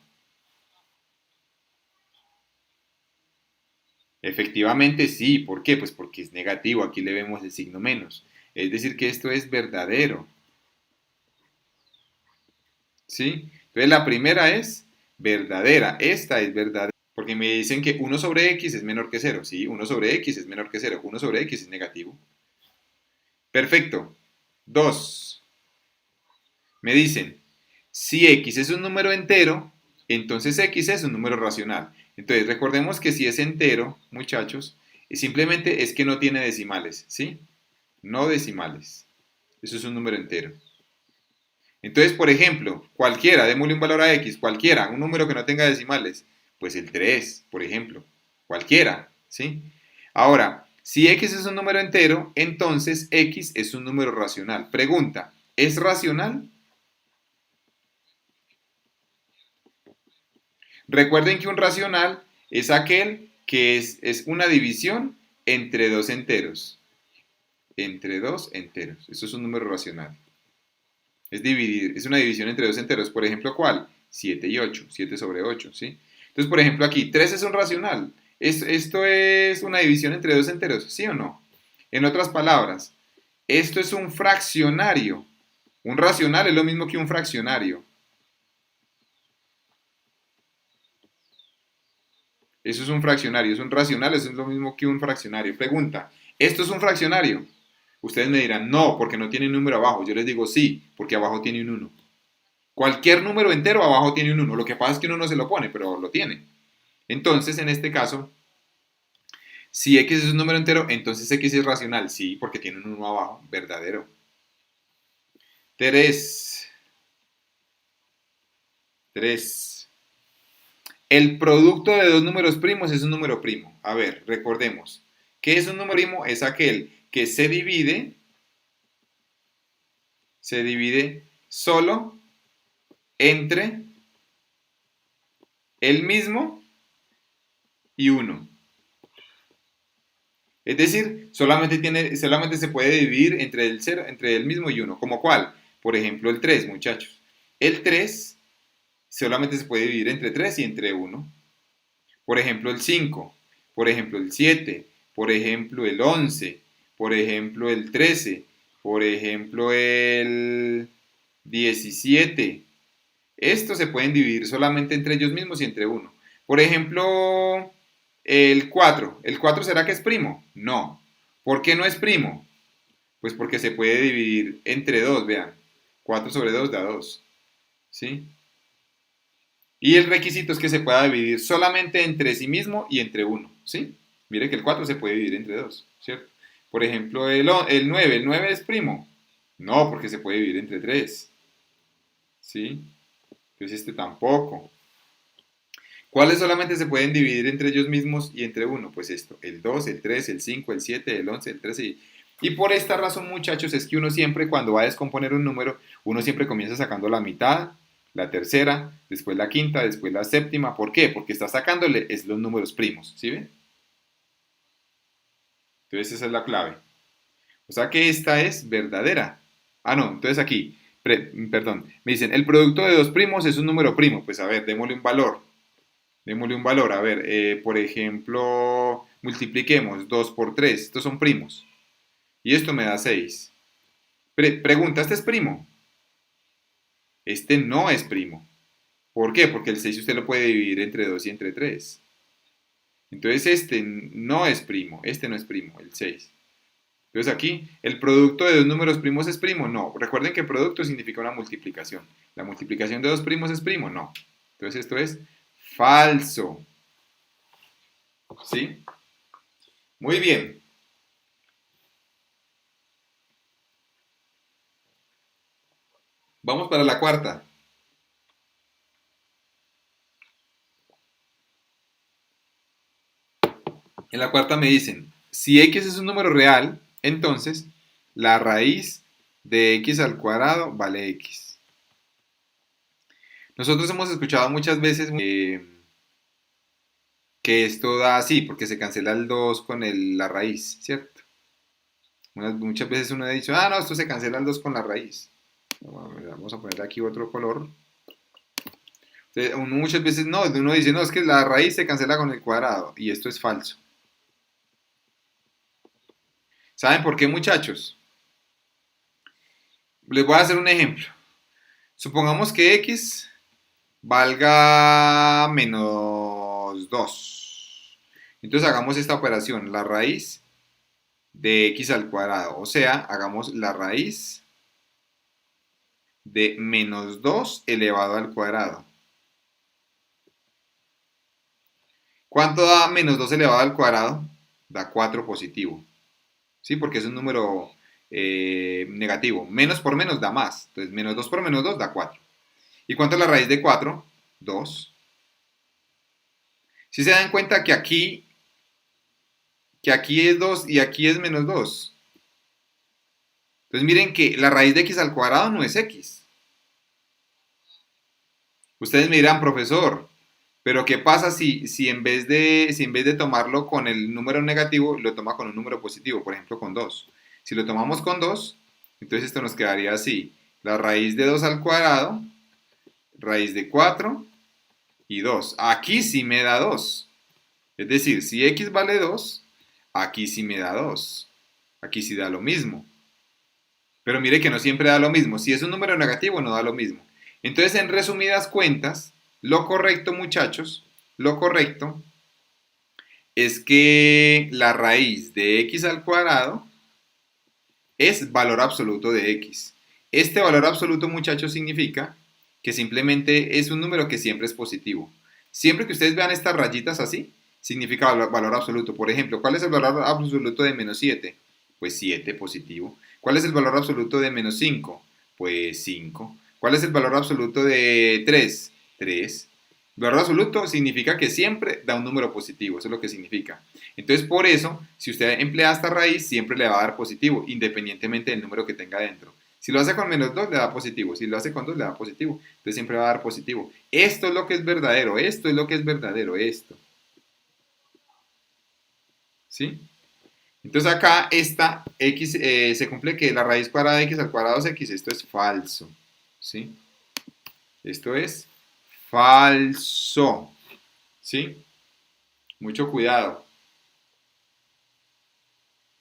Efectivamente sí. ¿Por qué? Pues porque es negativo. Aquí le vemos el signo menos. Es decir, que esto es verdadero. ¿Sí? Entonces la primera es verdadera. Esta es verdadera. Porque me dicen que 1 sobre x es menor que 0. Sí, 1 sobre x es menor que 0. 1 sobre x es negativo. Perfecto. 2. Me dicen, si x es un número entero, entonces x es un número racional. Entonces recordemos que si es entero, muchachos, simplemente es que no tiene decimales, ¿sí? No decimales. Eso es un número entero. Entonces, por ejemplo, cualquiera, démosle un valor a x, cualquiera, un número que no tenga decimales, pues el 3, por ejemplo, cualquiera, ¿sí? Ahora, si x es un número entero, entonces x es un número racional. Pregunta, ¿es racional? Recuerden que un racional es aquel que es una división entre dos enteros. Entre dos enteros. Eso es un número racional. Es una división entre dos enteros. Por ejemplo, ¿cuál? 7 y 8. 7 sobre 8, ¿sí? Entonces, por ejemplo, aquí 3 es un racional. Esto es una división entre dos enteros, ¿sí o no? En otras palabras, esto es un fraccionario. Un racional es lo mismo que un fraccionario. Eso es un fraccionario, es un racional, eso es lo mismo que un fraccionario. Pregunta, ¿esto es un fraccionario? Ustedes me dirán, no, porque no tiene número abajo. Yo les digo, sí, porque abajo tiene un uno. Cualquier número entero abajo tiene un uno. Lo que pasa es que uno no se lo pone, pero lo tiene. Entonces, en este caso, si x es un número entero, entonces x es racional. Sí, porque tiene un uno abajo. Verdadero. 3. 3. El producto de dos números primos es un número primo. A ver, recordemos. ¿Qué es un número primo? Es aquel que se divide solo entre el mismo y uno. Es decir, solamente se puede dividir entre el mismo y uno. ¿Como cuál? Por ejemplo, el 3, muchachos. El 3 solamente se puede dividir entre 3 y entre uno. Por ejemplo, el 5, por ejemplo, el 7, por ejemplo, el 11, por ejemplo, el 13, por ejemplo, el 17. Estos se pueden dividir solamente entre ellos mismos y entre uno. Por ejemplo, el 4. ¿El 4 será que es primo? No. ¿Por qué no es primo? Pues porque se puede dividir entre 2, vean. 4 sobre 2 da 2. ¿Sí? Y el requisito es que se pueda dividir solamente entre sí mismo y entre uno. ¿Sí? Mire que el 4 se puede dividir entre 2, ¿cierto? Por ejemplo, el 9. ¿El 9 es primo? No, porque se puede dividir entre 3. ¿Sí? Entonces este tampoco. ¿Cuáles solamente se pueden dividir entre ellos mismos y entre uno? Pues esto, el 2, el 3, el 5, el 7, el 11, el 13. Y por esta razón, muchachos, es que uno siempre cuando va a descomponer un número, uno siempre comienza sacando la mitad, la tercera, después la quinta, después la séptima. ¿Por qué? Porque está sacándole es los números primos, ¿sí ven? Entonces esa es la clave. O sea que esta es verdadera. Ah, no, entonces aquí, perdón, me dicen, el producto de dos primos es un número primo. Pues a ver, démosle un valor. Démosle un valor. A ver, por ejemplo, multipliquemos 2 por 3. Estos son primos. Y esto me da 6. Pregunta, ¿este es primo? Este no es primo. ¿Por qué? Porque el 6 usted lo puede dividir entre 2 y entre 3. Entonces este no es primo. Este no es primo, el 6. Entonces aquí, ¿el producto de dos números primos es primo? No. Recuerden que producto significa una multiplicación. ¿La multiplicación de dos primos es primo? No. Entonces esto es falso. ¿Sí? Muy bien. Vamos para la cuarta. En la cuarta me dicen, si x es un número real, entonces la raíz de x al cuadrado vale x. Nosotros hemos escuchado muchas veces que esto da así, porque se cancela el 2 con la raíz, ¿cierto? Muchas veces uno ha dicho, ah, no, esto se cancela el 2 con la raíz. Vamos a poner aquí otro color. Uno muchas veces no, uno dice, no, es que la raíz se cancela con el cuadrado, y esto es falso. ¿Saben por qué, muchachos? Les voy a hacer un ejemplo. Supongamos que x valga menos 2. Entonces hagamos esta operación, la raíz de x al cuadrado. O sea, hagamos la raíz de menos 2 elevado al cuadrado. ¿Cuánto da menos 2 elevado al cuadrado? Da 4 positivo. ¿Sí? Porque es un número negativo. Menos por menos da más. Entonces, menos 2 por menos 2 da 4. ¿Y cuánto es la raíz de 4? 2. Si se dan cuenta que aquí es 2 y aquí es menos 2. Entonces miren que la raíz de x al cuadrado no es x. Ustedes me dirán, profesor, pero ¿qué pasa si en vez de tomarlo con el número negativo, lo toma con un número positivo, por ejemplo con 2? Si lo tomamos con 2, entonces esto nos quedaría así. La raíz de 2 al cuadrado, raíz de 4 y 2. Aquí sí me da 2. Es decir, si x vale 2, aquí sí me da 2. Aquí sí da lo mismo. Pero mire que no siempre da lo mismo. Si es un número negativo, no da lo mismo. Entonces, en resumidas cuentas, lo correcto, muchachos, lo correcto es que la raíz de x al cuadrado es valor absoluto de x. Este valor absoluto, muchachos, significa que simplemente es un número que siempre es positivo. Siempre que ustedes vean estas rayitas así, significa valor absoluto. Por ejemplo, ¿cuál es el valor absoluto de menos 7? Pues 7, positivo. ¿Cuál es el valor absoluto de menos 5? Pues 5. ¿Cuál es el valor absoluto de 3? 3. Valor absoluto significa que siempre da un número positivo, eso es lo que significa. Entonces, por eso, si usted emplea esta raíz, siempre le va a dar positivo, independientemente del número que tenga dentro. Si lo hace con menos 2, le da positivo. Si lo hace con 2, le da positivo. Entonces siempre va a dar positivo. Esto es lo que es verdadero. Esto es lo que es verdadero. Esto. ¿Sí? Entonces acá esta x se cumple que la raíz cuadrada de x al cuadrado es x. Esto es falso. ¿Sí? Esto es falso. ¿Sí? Mucho cuidado,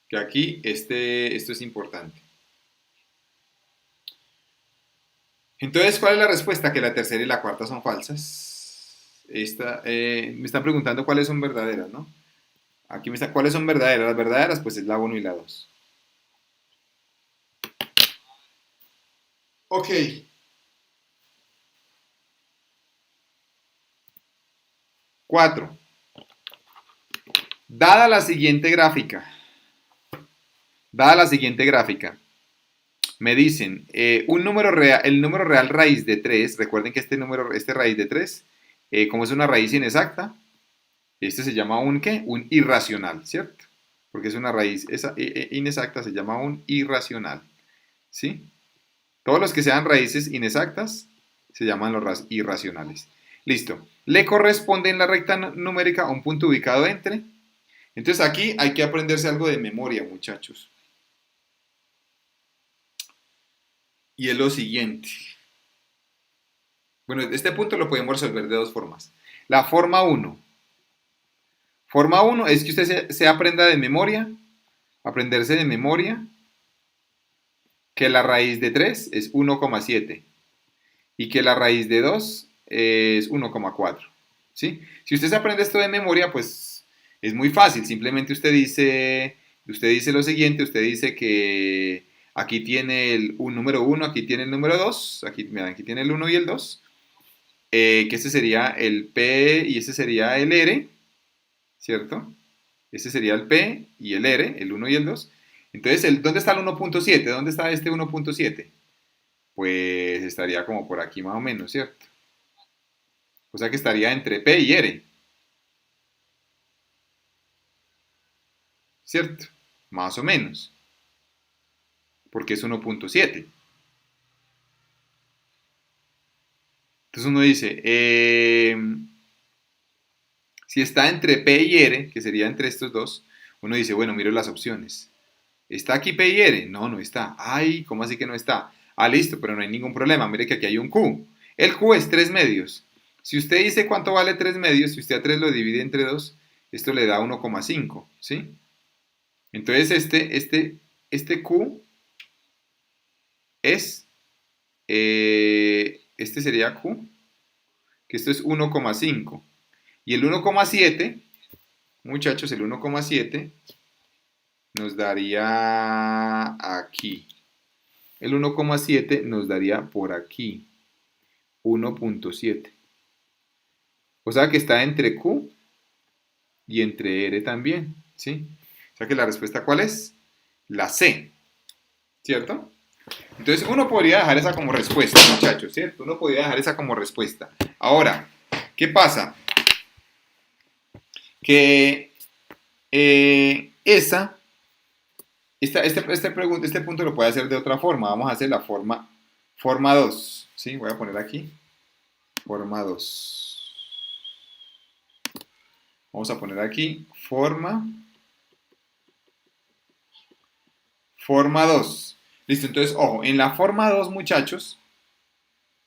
que aquí esto es importante. Entonces, ¿cuál es la respuesta? Que la tercera y la cuarta son falsas. Me están preguntando cuáles son verdaderas, ¿no? Aquí me está, ¿cuáles son verdaderas? Las verdaderas, pues es la uno y la 2. Ok. 4. Dada la siguiente gráfica, dada la siguiente gráfica, me dicen, un número real, el número real raíz de 3. Recuerden que este raíz de 3, como es una raíz inexacta, este se llama un ¿qué? Un irracional, ¿cierto? Porque es una raíz inexacta, se llama un irracional, ¿sí? Todos los que sean raíces inexactas se llaman los irracionales. Listo. Le corresponde en la recta numérica un punto ubicado entre. Entonces aquí hay que aprenderse algo de memoria, muchachos. Y es lo siguiente. Bueno, este punto lo podemos resolver de dos formas. La forma 1. Forma 1 es que usted se aprenda de memoria, aprenderse de memoria, que la raíz de 3 es 1,7 y que la raíz de 2 es 1,4. ¿Sí? Si usted se aprende esto de memoria, pues es muy fácil. Simplemente usted dice lo siguiente, usted dice que aquí tiene un número 1, aquí tiene el número 2, aquí tiene el 1 y el 2, que este sería el P y ese sería el R, ¿cierto? Ese sería el P y el R, el 1 y el 2. Entonces, ¿dónde está el 1.7? ¿Dónde está este 1.7? Pues estaría como por aquí más o menos, ¿cierto? O sea que estaría entre P y R, ¿cierto? Más o menos, porque es 1.7. Entonces uno dice, si está entre P y R, que sería entre estos dos, uno dice, bueno, miro las opciones. ¿Está aquí P y R? No, no está. Ay, ¿cómo así que no está? Ah, listo, pero no hay ningún problema. Mire que aquí hay un Q. El Q es 3 medios. Si usted dice cuánto vale 3 medios, si usted a 3 lo divide entre 2, esto le da 1,5, ¿sí? Entonces este Q es, este sería Q, que esto es 1,5. Y el 1,7, muchachos, el 1,7 nos daría aquí. El 1,7 nos daría por aquí. 1.7. O sea que está entre Q y entre R también, ¿sí? O sea que la respuesta ¿cuál es? La C, ¿cierto? Entonces uno podría dejar esa como respuesta, muchachos, ¿cierto? Uno podría dejar esa como respuesta. Ahora, ¿qué pasa? Que este punto lo puede hacer de otra forma. Vamos a hacer la forma 2, ¿sí? Voy a poner aquí forma 2. Vamos a poner aquí forma 2. Listo, entonces, ojo, en la forma 2, muchachos,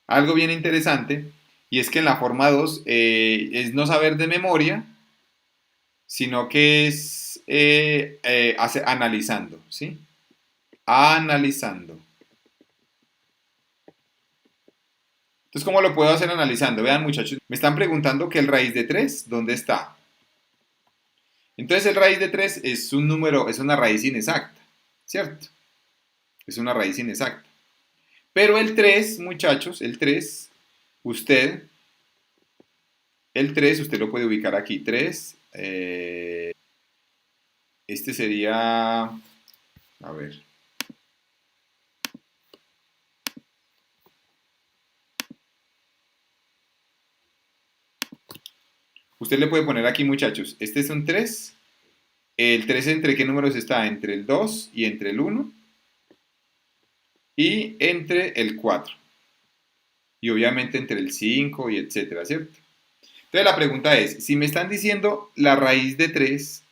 algo bien interesante, y es que en la forma 2 es no saber de memoria, sino que es analizando, ¿sí? Analizando. Entonces, ¿cómo lo puedo hacer analizando? Vean, muchachos, me están preguntando que el raíz de 3, ¿dónde está? Entonces, el raíz de 3 es un número, es una raíz inexacta, ¿cierto? Es una raíz inexacta. Pero el 3, muchachos, usted, usted lo puede ubicar aquí. 3, este sería, a ver. Usted le puede poner aquí, muchachos, este es un 3. El 3 ¿entre qué números está? Entre el 2 y entre el 1. Y entre el 4. Y obviamente entre el 5 y etcétera, ¿cierto? Entonces la pregunta es, si me están diciendo la raíz de 3,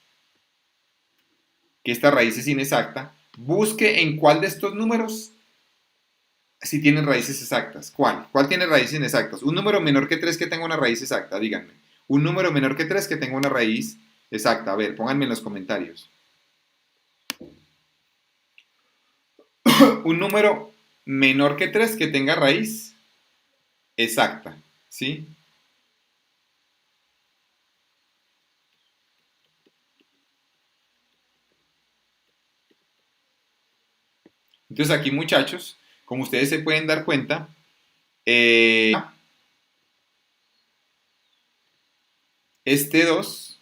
que esta raíz es inexacta, busque en cuál de estos números si tienen raíces exactas. ¿Cuál? ¿Cuál tiene raíces inexactas? Un número menor que 3 que tenga una raíz exacta, díganme. Un número menor que 3 que tenga una raíz exacta. A ver, pónganme en los comentarios. Un número menor que 3 que tenga raíz exacta, ¿sí? Entonces aquí, muchachos, como ustedes se pueden dar cuenta, este 2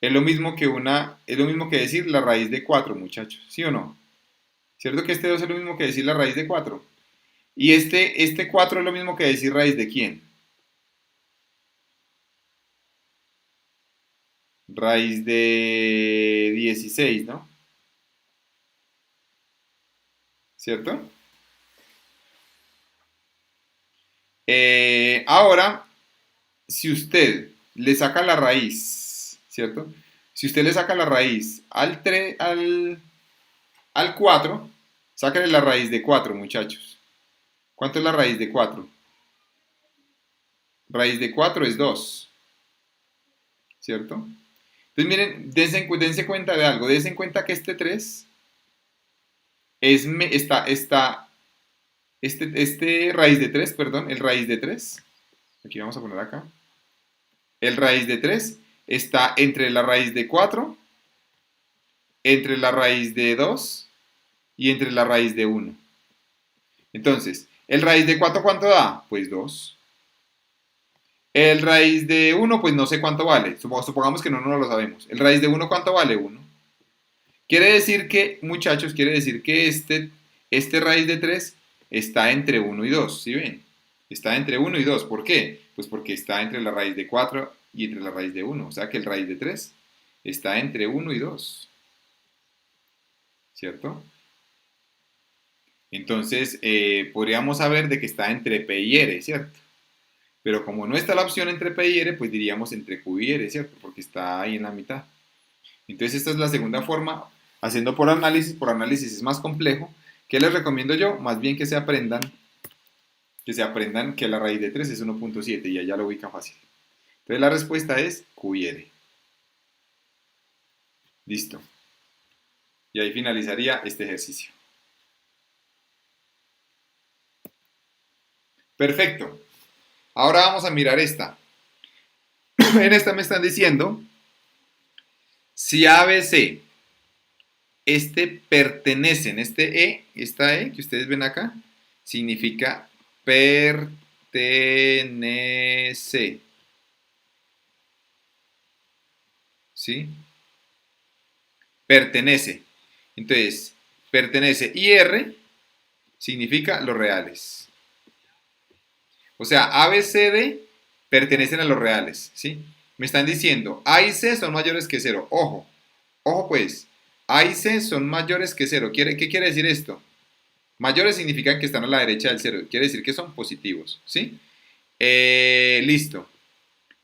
es lo mismo que decir la raíz de 4, muchachos, ¿sí o no? ¿Cierto que este 2 es lo mismo que decir la raíz de 4? Y este 4 es lo mismo que decir raíz de quién? Raíz de 16, ¿no? ¿Cierto? Ahora, si usted le saca la raíz, ¿cierto? Si usted le saca la raíz al 4, sácale la raíz de 4, muchachos. ¿Cuánto es la raíz de 4? Raíz de 4 es 2, ¿cierto? Entonces miren, dense cuenta de algo, dense cuenta que este 3 este raíz de 3, perdón, el raíz de 3, aquí vamos a poner acá, el raíz de 3 está entre la raíz de 4, entre la raíz de 2 y entre la raíz de 1. Entonces, ¿el raíz de 4 cuánto da? Pues 2. El raíz de 1, pues no sé cuánto vale. Supongamos que no lo sabemos. ¿El raíz de 1 cuánto vale? 1. Quiere decir que, muchachos, quiere decir que este raíz de 3 está entre 1 y 2, ¿sí ven? Está entre 1 y 2. ¿Por qué? Pues porque está entre la raíz de 4 y entre la raíz de 1. O sea que el raíz de 3 está entre 1 y 2. ¿Cierto? Entonces, podríamos saber de que está entre P y R, ¿cierto? Pero como no está la opción entre P y R, pues diríamos entre Q y R, ¿cierto? Porque está ahí en la mitad. Entonces, esta es la segunda forma, haciendo por análisis es más complejo. ¿Qué les recomiendo yo? Más bien que se aprendan que la raíz de 3 es 1.7 y allá lo ubica fácil. Entonces, la respuesta es Q y R. Listo. Y ahí finalizaría este ejercicio. Perfecto. Ahora vamos a mirar esta. En esta me están diciendo si ABC pertenecen, esta E que ustedes ven acá, significa pertenece. ¿Sí? Pertenece. Entonces, pertenece. Y R significa los reales. O sea, A, B, C, D pertenecen a los reales. ¿Sí? Me están diciendo, A y C son mayores que 0. Ojo, ojo pues. A y C son mayores que 0. ¿Qué quiere decir esto? Mayores significan que están a la derecha del 0. Quiere decir que son positivos. ¿Sí? Listo.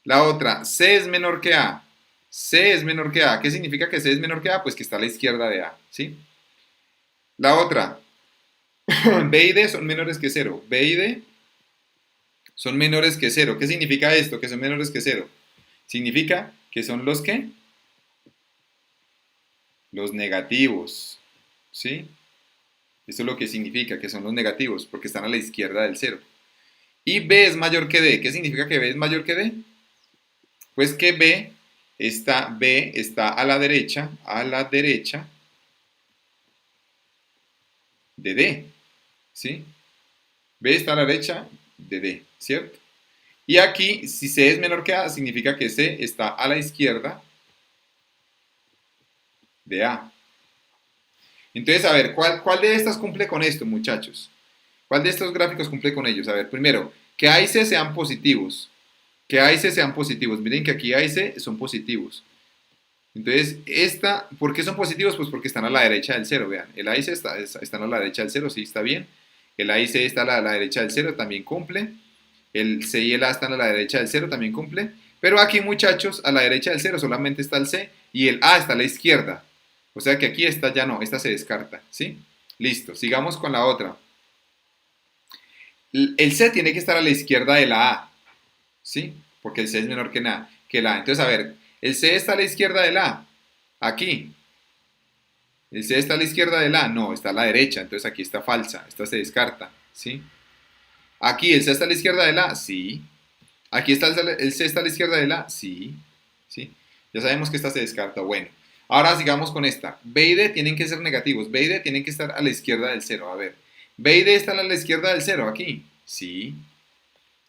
La otra, C es menor que A. C es menor que A. ¿Qué significa que C es menor que A? Pues que está a la izquierda de A. ¿Sí? La otra, B y D son menores que 0. B y D son menores que 0. ¿Qué significa esto? Que son menores que 0. Significa que son los ¿qué? Los negativos. ¿Sí? Esto es lo que significa que son los negativos, porque están a la izquierda del 0. Y B es mayor que D. ¿Qué significa que B es mayor que D? Pues que B está a la derecha de D, ¿sí? B está a la derecha de D, ¿cierto? Y aquí, si C es menor que A, significa que C está a la izquierda de A. Entonces, a ver, ¿cuál de estas cumple con esto, muchachos? ¿Cuál de estos gráficos cumple con ellos? A ver, primero, que A y C sean positivos. Que A y C sean positivos. Miren que aquí A y C son positivos. Entonces, ¿por qué son positivos? Pues porque están a la derecha del 0, vean. El A y C están a la derecha del 0, sí, está bien. El A y C está a la derecha del 0, también cumple. El C y el A están a la derecha del 0, también cumple. Pero aquí, muchachos, a la derecha del 0 solamente está el C y el A está a la izquierda. O sea que aquí esta ya no, esta se descarta, ¿sí? Listo, sigamos con la otra. El C tiene que estar a la izquierda de la A, ¿sí? Porque el C es menor que el A. Entonces, a ver, el C está a la izquierda del A, aquí. El C está a la izquierda del A, no, está a la derecha, entonces aquí está falsa, esta se descarta, ¿sí? Aquí el C está a la izquierda del A, sí. Aquí está el C está a la izquierda del A, sí. ¿Sí? Ya sabemos que esta se descarta, bueno. Ahora sigamos con esta. B y D tienen que ser negativos, B y D tienen que estar a la izquierda del cero, a ver. B y D están a la izquierda del cero, aquí, sí.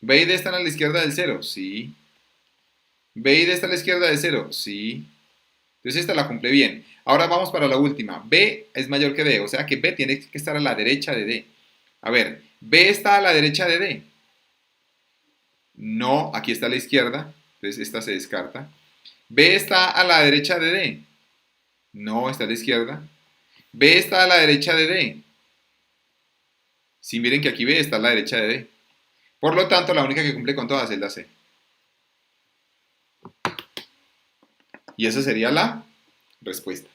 B y D están a la izquierda del cero, sí. B y D está a la izquierda del cero, sí. Entonces esta la cumple bien. Ahora vamos para la última. B es mayor que D, o sea que B tiene que estar a la derecha de D. A ver, B está a la derecha de D. No, aquí está a la izquierda, entonces esta se descarta. B está a la derecha de D. No, está a la izquierda. B está a la derecha de D. Si miren que aquí B está a la derecha de D. Por lo tanto, la única que cumple con todas es la C. Y esa sería la respuesta.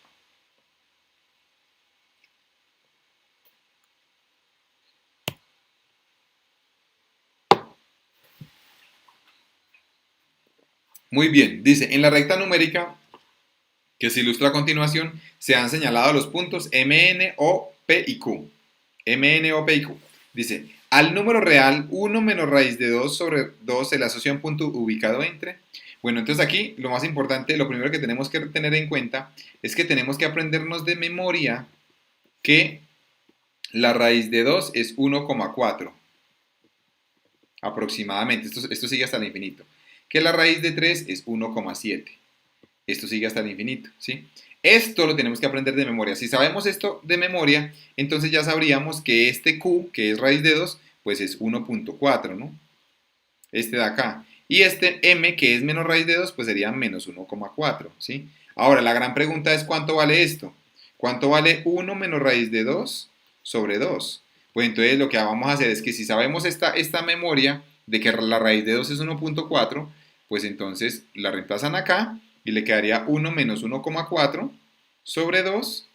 Muy bien, dice, en la recta numérica que se ilustra a continuación, se han señalado los puntos M, N, O, P y Q. M, N, O, P y Q. Dice, al número real 1 menos raíz de 2 sobre 2 se le asocia un punto ubicado entre. Bueno, entonces aquí lo más importante, lo primero que tenemos que tener en cuenta es que tenemos que aprendernos de memoria que la raíz de 2 es 1,4 aproximadamente. Esto sigue hasta el infinito. Que la raíz de 3 es 1,7. Esto sigue hasta el infinito, ¿sí? Esto lo tenemos que aprender de memoria. Si sabemos esto de memoria, entonces ya sabríamos que este Q, que es raíz de 2, pues es 1,4, ¿no? Este de acá. Y este M, que es menos raíz de 2, pues sería menos 1,4, ¿sí? Ahora, la gran pregunta es ¿cuánto vale esto? ¿Cuánto vale 1 menos raíz de 2 sobre 2? Pues entonces lo que vamos a hacer es que si sabemos esta memoria de que la raíz de 2 es 1,4, pues entonces la reemplazan acá y le quedaría 1 menos 1,4 sobre 2.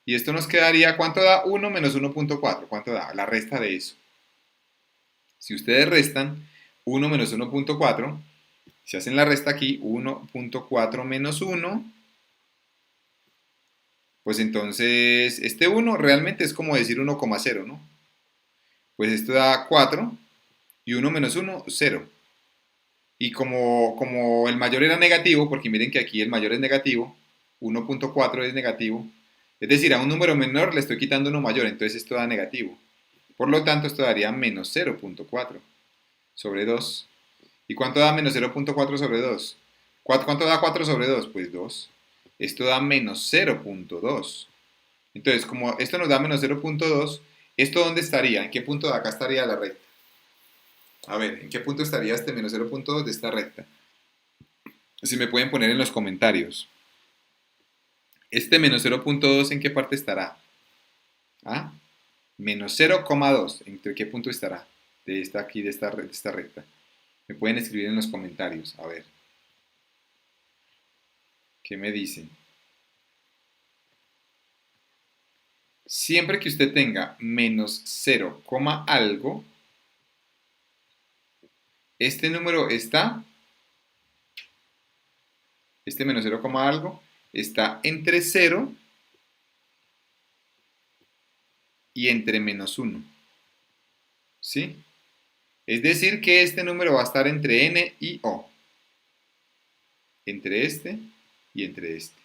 Y esto nos quedaría, ¿cuánto da 1 menos 1,4? ¿Cuánto da? La resta de eso. Si ustedes restan 1 menos 1,4, si hacen la resta aquí, 1,4 menos 1, pues entonces este 1 realmente es como decir 1,0, ¿no? Pues esto da 4 y 1 menos 1, 0. Y como el mayor era negativo, porque miren que aquí el mayor es negativo, 1,4 es negativo, es decir, a un número menor le estoy quitando uno mayor, entonces esto da negativo. Por lo tanto, esto daría menos 0,4 sobre 2. ¿Y cuánto da menos 0,4 sobre 2? ¿Cuánto da 4 sobre 2? Pues 2. Esto da menos 0,2. Entonces, como esto nos da menos 0,2, ¿esto dónde estaría? ¿En qué punto de acá estaría la recta? A ver, ¿en qué punto estaría este menos 0,2 de esta recta? Si me pueden poner en los comentarios. Este menos 0,2 ¿en qué parte estará? ¿Ah? Menos 0,2. ¿Entre qué punto estará? De esta aquí, de esta recta. Me pueden escribir en los comentarios. A ver. ¿Qué me dicen? Siempre que usted tenga menos 0, algo, este número está, este menos 0, algo, está entre 0 y entre menos 1. ¿Sí? Es decir, que este número va a estar entre n y o. Entre este y entre este.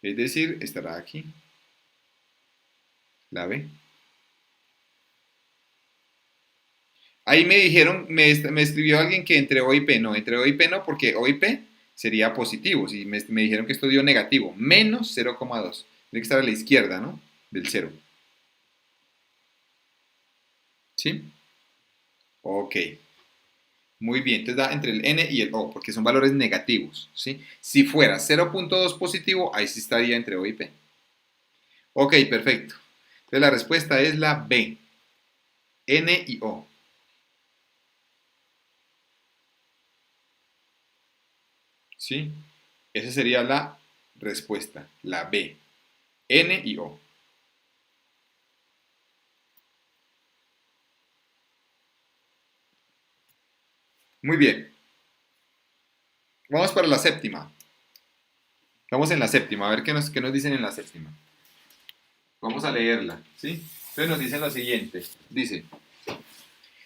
Es decir, estará aquí. La B. Ahí me dijeron, me escribió alguien que entre O y P. No, entre O y P no, porque O y P sería positivo. Si me dijeron que esto dio negativo. Menos 0,2. Tiene que estar a la izquierda, ¿no? Del 0. ¿Sí? Ok. Muy bien, entonces da entre el N y el O, porque son valores negativos, ¿sí? Si fuera 0,2 positivo, ahí sí estaría entre O y P. Ok, perfecto. Entonces la respuesta es la B, N y O. ¿Sí? Esa sería la respuesta, la B, N y O. Muy bien. Vamos para la séptima. Vamos en la séptima, a ver qué nos dicen en la séptima. Vamos a leerla, ¿sí? Entonces nos dice lo siguiente. Dice,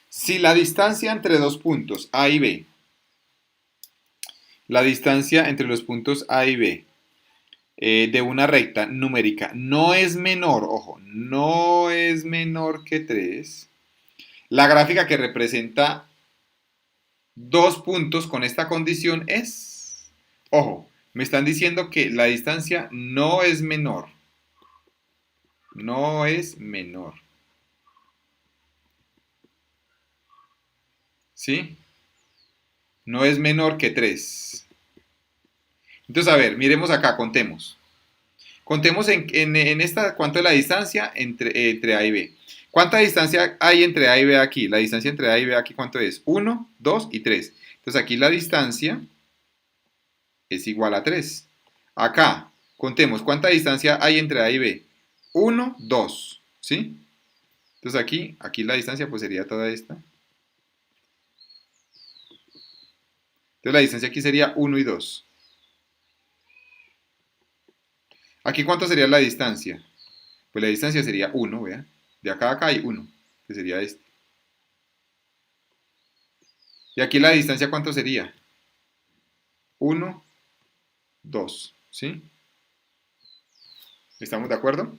si la distancia entre dos puntos A y B, la distancia entre los puntos A y B de una recta numérica no es menor, ojo, no es menor que 3, la gráfica que representa dos puntos con esta condición es, ojo, me están diciendo que la distancia no es menor, no es menor, ¿sí? No es menor que 3. Entonces, a ver, miremos acá, contemos. Contemos en esta, ¿cuánto es la distancia entre A y B? ¿Cuánta distancia hay entre A y B aquí? La distancia entre A y B aquí, ¿cuánto es? 1, 2 y 3. Entonces aquí la distancia es igual a 3. Acá, contemos, ¿cuánta distancia hay entre A y B? 1, 2, ¿sí? Entonces aquí la distancia pues sería toda esta. Entonces la distancia aquí sería 1 y 2. Aquí, ¿cuánto sería la distancia? Pues la distancia sería 1, ¿vean? De acá a acá hay 1, que sería este. Y aquí la distancia, ¿cuánto sería? 1, 2, ¿sí? ¿Estamos de acuerdo?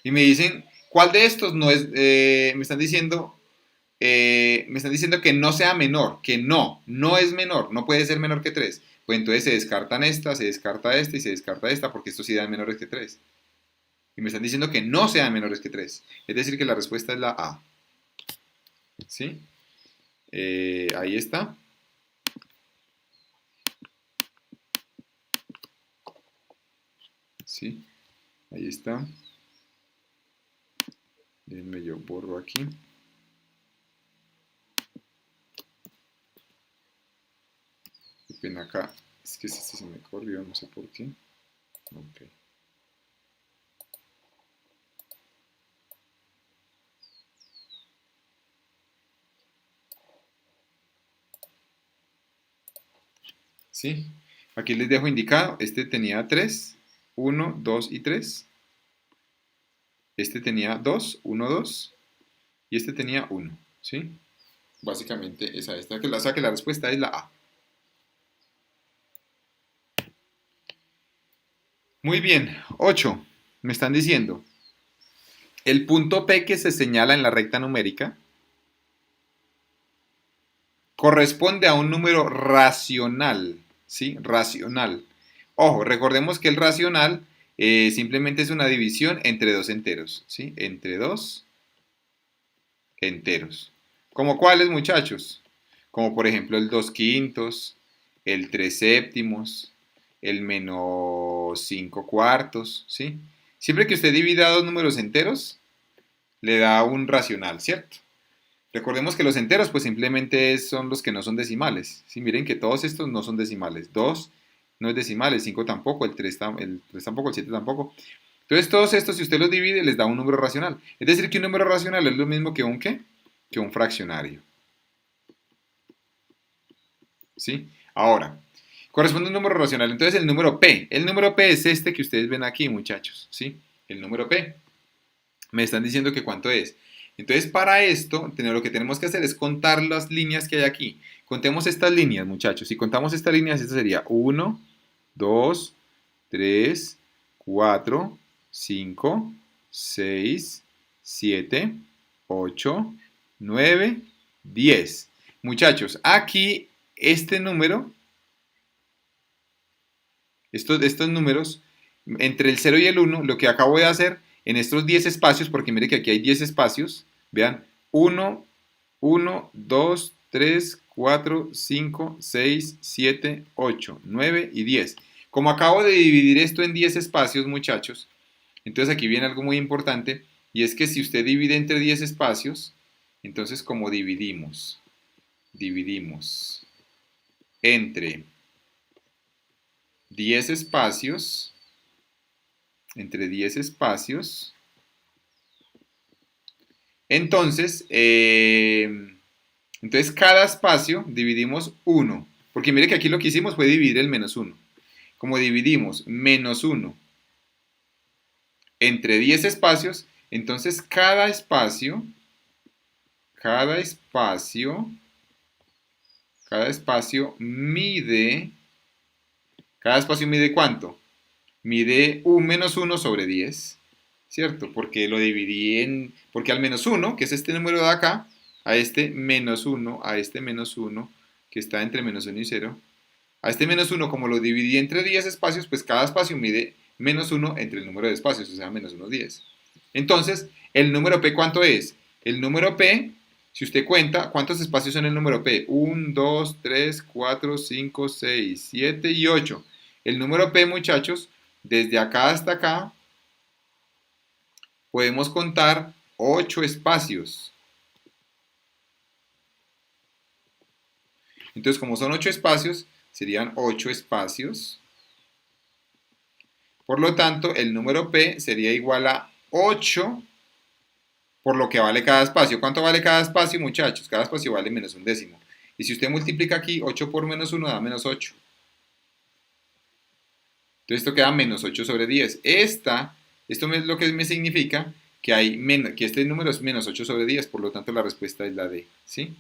Y me dicen, ¿cuál de estos no es? Me están diciendo que no sea menor, que no es menor, no puede ser menor que 3. Pues entonces se descartan esta, se descarta esta y se descarta esta, porque estos sí dan menores que 3. Y me están diciendo que no sean menores que 3. Es decir, que la respuesta es la A. ¿Sí? Ahí está. ¿Sí? Ahí está. Déjenme yo borro aquí. Qué pena acá. Es que este se me corrió, no sé por qué. Ok. ¿Sí? Aquí les dejo indicado. Este tenía 3, 1, 2 y 3. Este tenía 2, 1, 2. Y este tenía 1. ¿Sí? Básicamente esa esta. O sea que la respuesta es la A. Muy bien. 8. Me están diciendo. El punto P que se señala en la recta numérica corresponde a un número racional, ¿sí? Racional. Ojo, recordemos que el racional simplemente es una división entre dos enteros, ¿sí? Entre dos enteros. ¿Como cuáles, muchachos? Como por ejemplo el 2 quintos, el 3 séptimos, el menos 5 cuartos, ¿sí? Siempre que usted divida dos números enteros, le da un racional, ¿cierto? Recordemos que los enteros pues simplemente son los que no son decimales. ¿Sí? Miren que todos estos no son decimales. 2 no es decimal, el 5 tampoco, el 3 tampoco, el 7 tampoco. Entonces todos estos si usted los divide les da un número racional. Es decir que un número racional es lo mismo que un ¿qué? Que un fraccionario. ¿Sí? Ahora, corresponde a un número racional. Entonces el número P. El número P es este que ustedes ven aquí, muchachos. ¿Sí? El número P. Me están diciendo que cuánto es. Entonces, para esto, lo que tenemos que hacer es contar las líneas que hay aquí. Contemos estas líneas, muchachos. Si contamos estas líneas, esto sería 1, 2, 3, 4, 5, 6, 7, 8, 9, 10. Muchachos, aquí este número, estos números, entre el 0 y el 1, lo que acabo de hacer en estos 10 espacios, porque mire que aquí hay 10 espacios, vean, 1, 1, 2, 3, 4, 5, 6, 7, 8, 9 y 10. Como acabo de dividir esto en 10 espacios, muchachos, entonces aquí viene algo muy importante, y es que si usted divide entre 10 espacios, entonces como dividimos entre 10 espacios, entre 10 espacios, Entonces, entonces cada espacio dividimos 1. Porque mire que aquí lo que hicimos fue dividir el menos 1. Como dividimos menos 1 entre 10 espacios, entonces cada espacio mide ¿cuánto? Mide un menos 1 sobre 10, ¿cierto? Porque lo dividí porque al menos 1, que es este número de acá, a este menos 1, a este menos 1, que está entre menos 1 y 0, a este menos 1, como lo dividí entre 10 espacios, pues cada espacio mide menos 1 entre el número de espacios, o sea, menos 1, 10. Entonces, ¿el número P cuánto es? El número P, si usted cuenta, ¿cuántos espacios son el número P? 1, 2, 3, 4, 5, 6, 7 y 8. El número P, muchachos, desde acá hasta acá, podemos contar 8 espacios. Entonces, como son 8 espacios, serían 8 espacios. Por lo tanto, el número P sería igual a 8 por lo que vale cada espacio. ¿Cuánto vale cada espacio, muchachos? Cada espacio vale menos un décimo. Y si usted multiplica aquí 8 por menos 1 da menos 8. Entonces esto queda menos 8 sobre 10. Esto es lo que me significa que este número es menos 8 sobre 10, por lo tanto la respuesta es la D, ¿sí?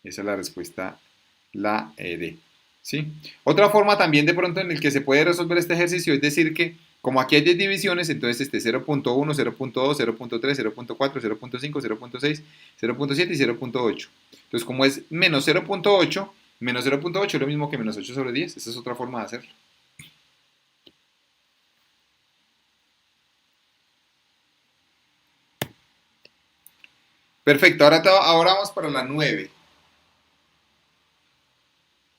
Esa es la respuesta, la D, ¿sí? Otra forma también de pronto en el que se puede resolver este ejercicio es decir que como aquí hay 10 divisiones, entonces 0.1, 0.2, 0.3, 0.4, 0.5, 0.6, 0.7 y 0.8. Entonces como es menos 0.8, menos 0.8 es lo mismo que menos 8 sobre 10. Esa es otra forma de hacerlo. Perfecto, ahora vamos para la 9.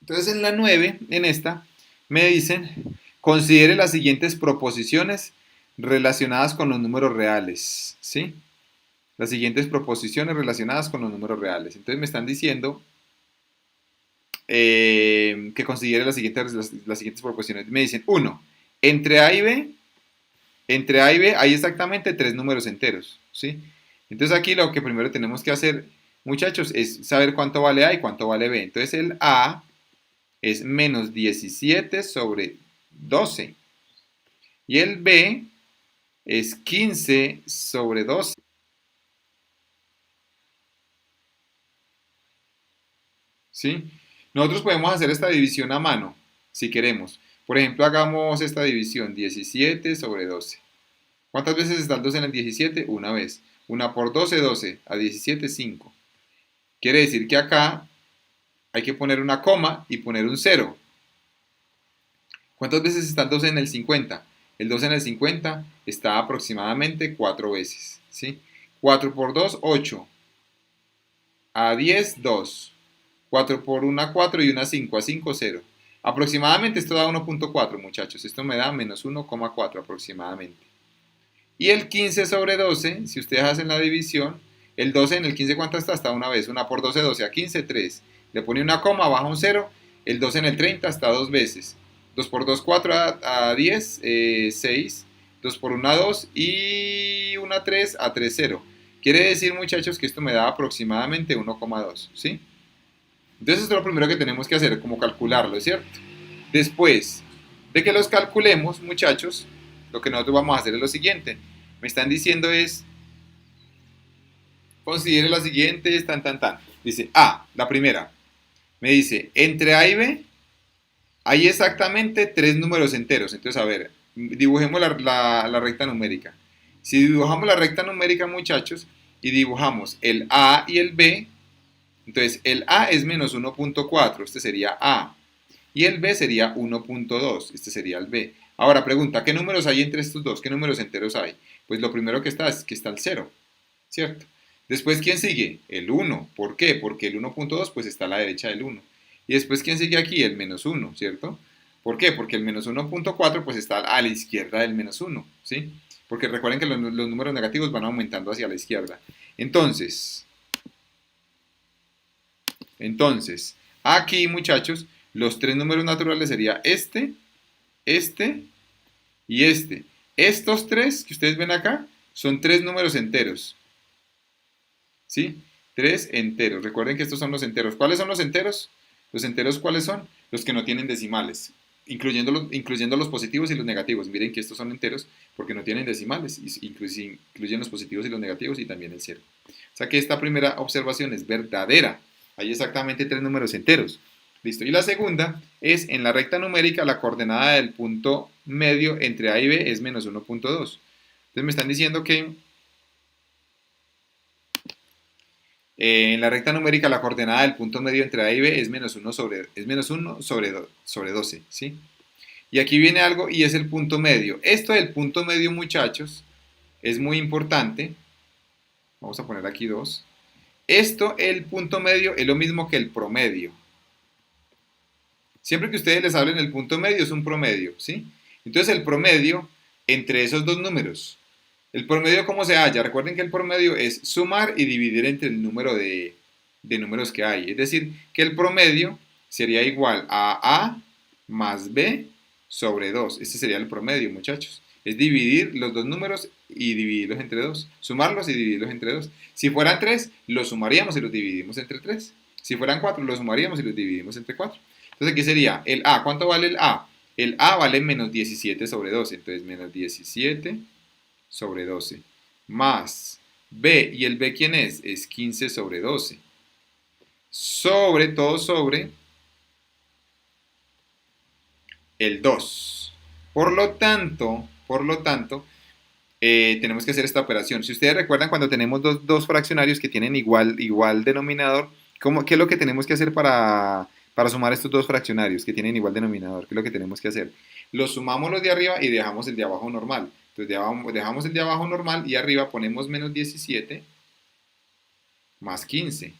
Entonces en la 9, en esta, me dicen, considere las siguientes proposiciones relacionadas con los números reales, ¿sí? Las siguientes proposiciones relacionadas con los números reales. Entonces me están diciendo que considere las siguientes proposiciones. Me dicen, 1, entre A y B, hay exactamente 3 números enteros, ¿sí? Entonces aquí lo que primero tenemos que hacer, muchachos, es saber cuánto vale A y cuánto vale B. Entonces el A es menos 17 sobre 12. Y el B es 15 sobre 12. ¿Sí? Nosotros podemos hacer esta división a mano, si queremos. Por ejemplo, hagamos esta división, 17 sobre 12. ¿Cuántas veces está el 12 en el 17? Una vez. Una por 12, 12. A 17, 5. Quiere decir que acá hay que poner una coma y poner un 0. ¿Cuántas veces está el 12 en el 50? El 12 en el 50 está aproximadamente 4 veces, ¿sí? 4 por 2, 8. A 10, 2. 4 por 1, 4 y una 5. A 5, 0. Aproximadamente esto da 1.4, muchachos. Esto me da menos 1,4 aproximadamente. Y el 15 sobre 12, si ustedes hacen la división, el 12 en el 15, ¿cuánto está? Hasta una vez. Una por 12, 12. A 15, 3. Le pone una coma, baja un 0. El 12 en el 30 está dos veces. 2 por 2, 4 a 10, 6. 2 por 1, 2. Y una 3 a 3, 0. Quiere decir, muchachos, que esto me da aproximadamente 1,2. ¿Sí? Entonces, esto es lo primero que tenemos que hacer, como calcularlo, ¿cierto? Después de que los calculemos, muchachos, lo que nosotros vamos a hacer es lo siguiente. Me están diciendo es, considere las siguientes, tan, tan, tan. Dice, la primera. Me dice, entre A y B hay exactamente 3 números enteros. Entonces, a ver, dibujemos la recta numérica. Si dibujamos la recta numérica, muchachos, y dibujamos el A y el B, entonces el A es menos 1.4, este sería A. Y el B sería 1.2, este sería el B. Ahora pregunta, ¿qué números hay entre estos dos? ¿Qué números enteros hay? Pues lo primero que está es que está el 0, ¿cierto? Después, ¿quién sigue? El 1. ¿Por qué? Porque el 1.2 pues está a la derecha del 1. Y después, ¿quién sigue aquí? El menos 1, ¿cierto? ¿Por qué? Porque el menos 1.4 pues está a la izquierda del menos 1, ¿sí? Porque recuerden que los números negativos van aumentando hacia la izquierda. Entonces, aquí, muchachos, los 3 números naturales serían este y este. Estos 3 que ustedes ven acá Son tres números enteros, ¿sí? Tres enteros. Recuerden que estos son los enteros. ¿Cuáles son los enteros? Los enteros, ¿cuáles son? Los que no tienen decimales, incluyendo los positivos y los negativos. Miren que estos son enteros porque no tienen decimales, incluyen los positivos y los negativos y también el cero. O sea que esta primera observación es verdadera. Hay exactamente tres números enteros. Listo. Y la segunda es, en la recta numérica, la coordenada del punto medio entre A y B es menos 1.2. Entonces me están diciendo que en la recta numérica la coordenada del punto medio entre A y B es menos 1 sobre 12, ¿sí? Y aquí viene algo y es el punto medio. Esto del punto medio, muchachos, es muy importante. Vamos a poner aquí 2. Esto, el punto medio, es lo mismo que el promedio. Siempre que ustedes les hablen el punto medio es un promedio, ¿sí? Entonces el promedio entre esos dos números. ¿El promedio cómo se halla? Recuerden que el promedio es sumar y dividir entre el número de números que hay. Es decir, que el promedio sería igual a A más B sobre 2. Este sería el promedio, muchachos. Es dividir los dos números y dividirlos entre 2. Sumarlos y dividirlos entre 2. Si fueran 3, los sumaríamos y los dividimos entre 3. Si fueran 4, los sumaríamos y los dividimos entre 4. Entonces aquí sería el A. ¿Cuánto vale el A? El A vale menos 17 sobre 12. Entonces menos 17 sobre 12. Más B. ¿Y el B quién es? Es 15 sobre 12. Sobre todo sobre el 2. Por lo tanto, tenemos que hacer esta operación. Si ustedes recuerdan cuando tenemos dos fraccionarios que tienen igual denominador, ¿qué es lo que tenemos que hacer para sumar estos dos fraccionarios que tienen igual denominador? ¿Qué es lo que tenemos que hacer? Los sumamos los de arriba y dejamos el de abajo normal. Entonces dejamos el de abajo normal y arriba ponemos menos 17 más 15.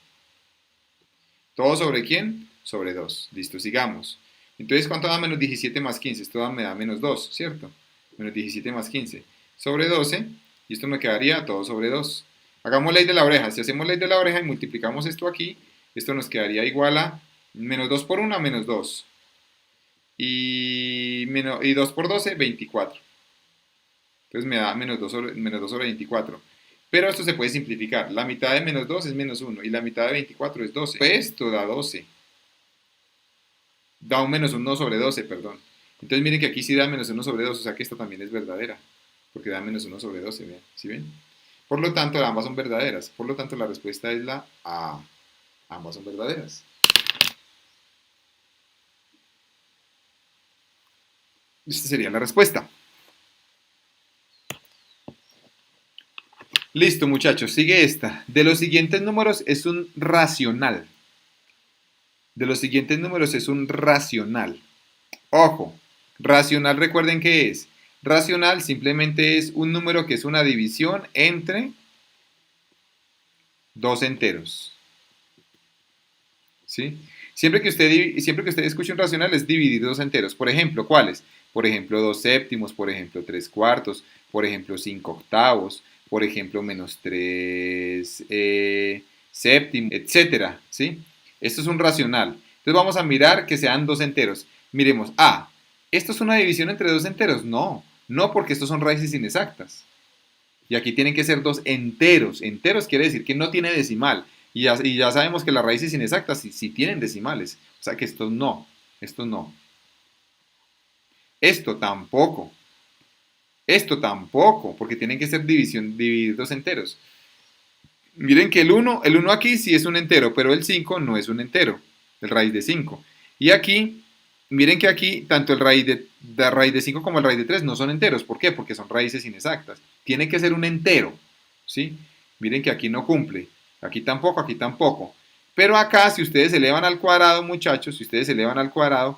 ¿Todo sobre quién? Sobre 2. Listo, sigamos. Entonces, ¿cuánto da menos 17 más 15? Esto me da menos 2, ¿cierto? Menos 17 más 15 sobre 12, y esto me quedaría todo sobre 2. Hagamos ley de la oreja. Si hacemos ley de la oreja y multiplicamos esto aquí, esto nos quedaría igual a menos 2 por 1, menos 2. Y 2 por 12, 24. Entonces me da menos 2 sobre 24. Pero esto se puede simplificar. La mitad de menos 2 es menos 1 y la mitad de 24 es 12. Esto da 12. Da un menos 1 sobre 12, perdón. Entonces miren que aquí sí da menos 1 sobre 12, o sea que esta también es verdadera. Porque da menos 1 sobre 12, vean. ¿Sí ven? Por lo tanto, ambas son verdaderas. Por lo tanto, la respuesta es la A. Ambas son verdaderas. Esta sería la respuesta. Listo, muchachos, sigue esta. De los siguientes números es un racional. De los siguientes números es un racional. Ojo, racional, recuerden qué es. Racional simplemente es un número que es una división entre dos enteros. ¿Sí? Siempre que usted escuche un racional es dividir dos enteros. Por ejemplo, ¿cuáles? Por ejemplo, 2 séptimos, por ejemplo, 3 cuartos, por ejemplo, 5 octavos, por ejemplo, menos 3 séptimos, etcétera, ¿sí? Esto es un racional. Entonces vamos a mirar que sean dos enteros. Miremos, ¿esto es una división entre dos enteros? No, no porque estos son raíces inexactas. Y aquí tienen que ser dos enteros. Enteros quiere decir que no tiene decimal. Y ya sabemos que las raíces inexactas sí tienen decimales. O sea que esto no. Esto no. Esto tampoco. Esto tampoco, porque tienen que ser dividir dos enteros. Miren que el 1 aquí sí es un entero, pero el 5 no es un entero, el raíz de 5. Y aquí, miren que aquí tanto el raíz de 5 como el raíz de 3 no son enteros. ¿Por qué? Porque son raíces inexactas. Tiene que ser un entero, ¿sí? Miren que aquí no cumple, aquí tampoco, aquí tampoco. Pero acá, si ustedes elevan al cuadrado, muchachos, si ustedes elevan al cuadrado,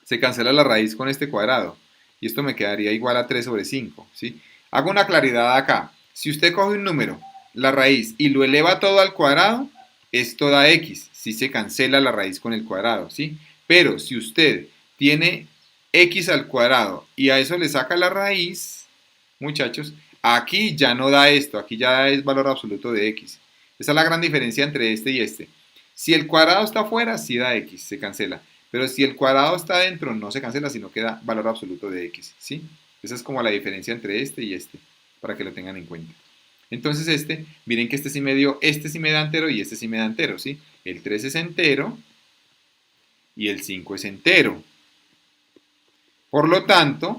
se cancela la raíz con este cuadrado. Y esto me quedaría igual a 3 sobre 5, ¿sí? Hago una claridad acá. Si usted coge un número, la raíz, y lo eleva todo al cuadrado, esto da x. Si se cancela la raíz con el cuadrado, ¿sí? Pero si usted tiene x al cuadrado y a eso le saca la raíz, muchachos, aquí ya no da esto. Aquí ya es valor absoluto de x. Esa es la gran diferencia entre este y este. Si el cuadrado está afuera, sí da x, se cancela. Pero si el cuadrado está dentro, no se cancela, sino que da valor absoluto de x, ¿sí? Esa es como la diferencia entre este y este, para que lo tengan en cuenta. Entonces miren que este sí me da entero y este sí me da entero, ¿sí? El 3 es entero y el 5 es entero. Por lo tanto,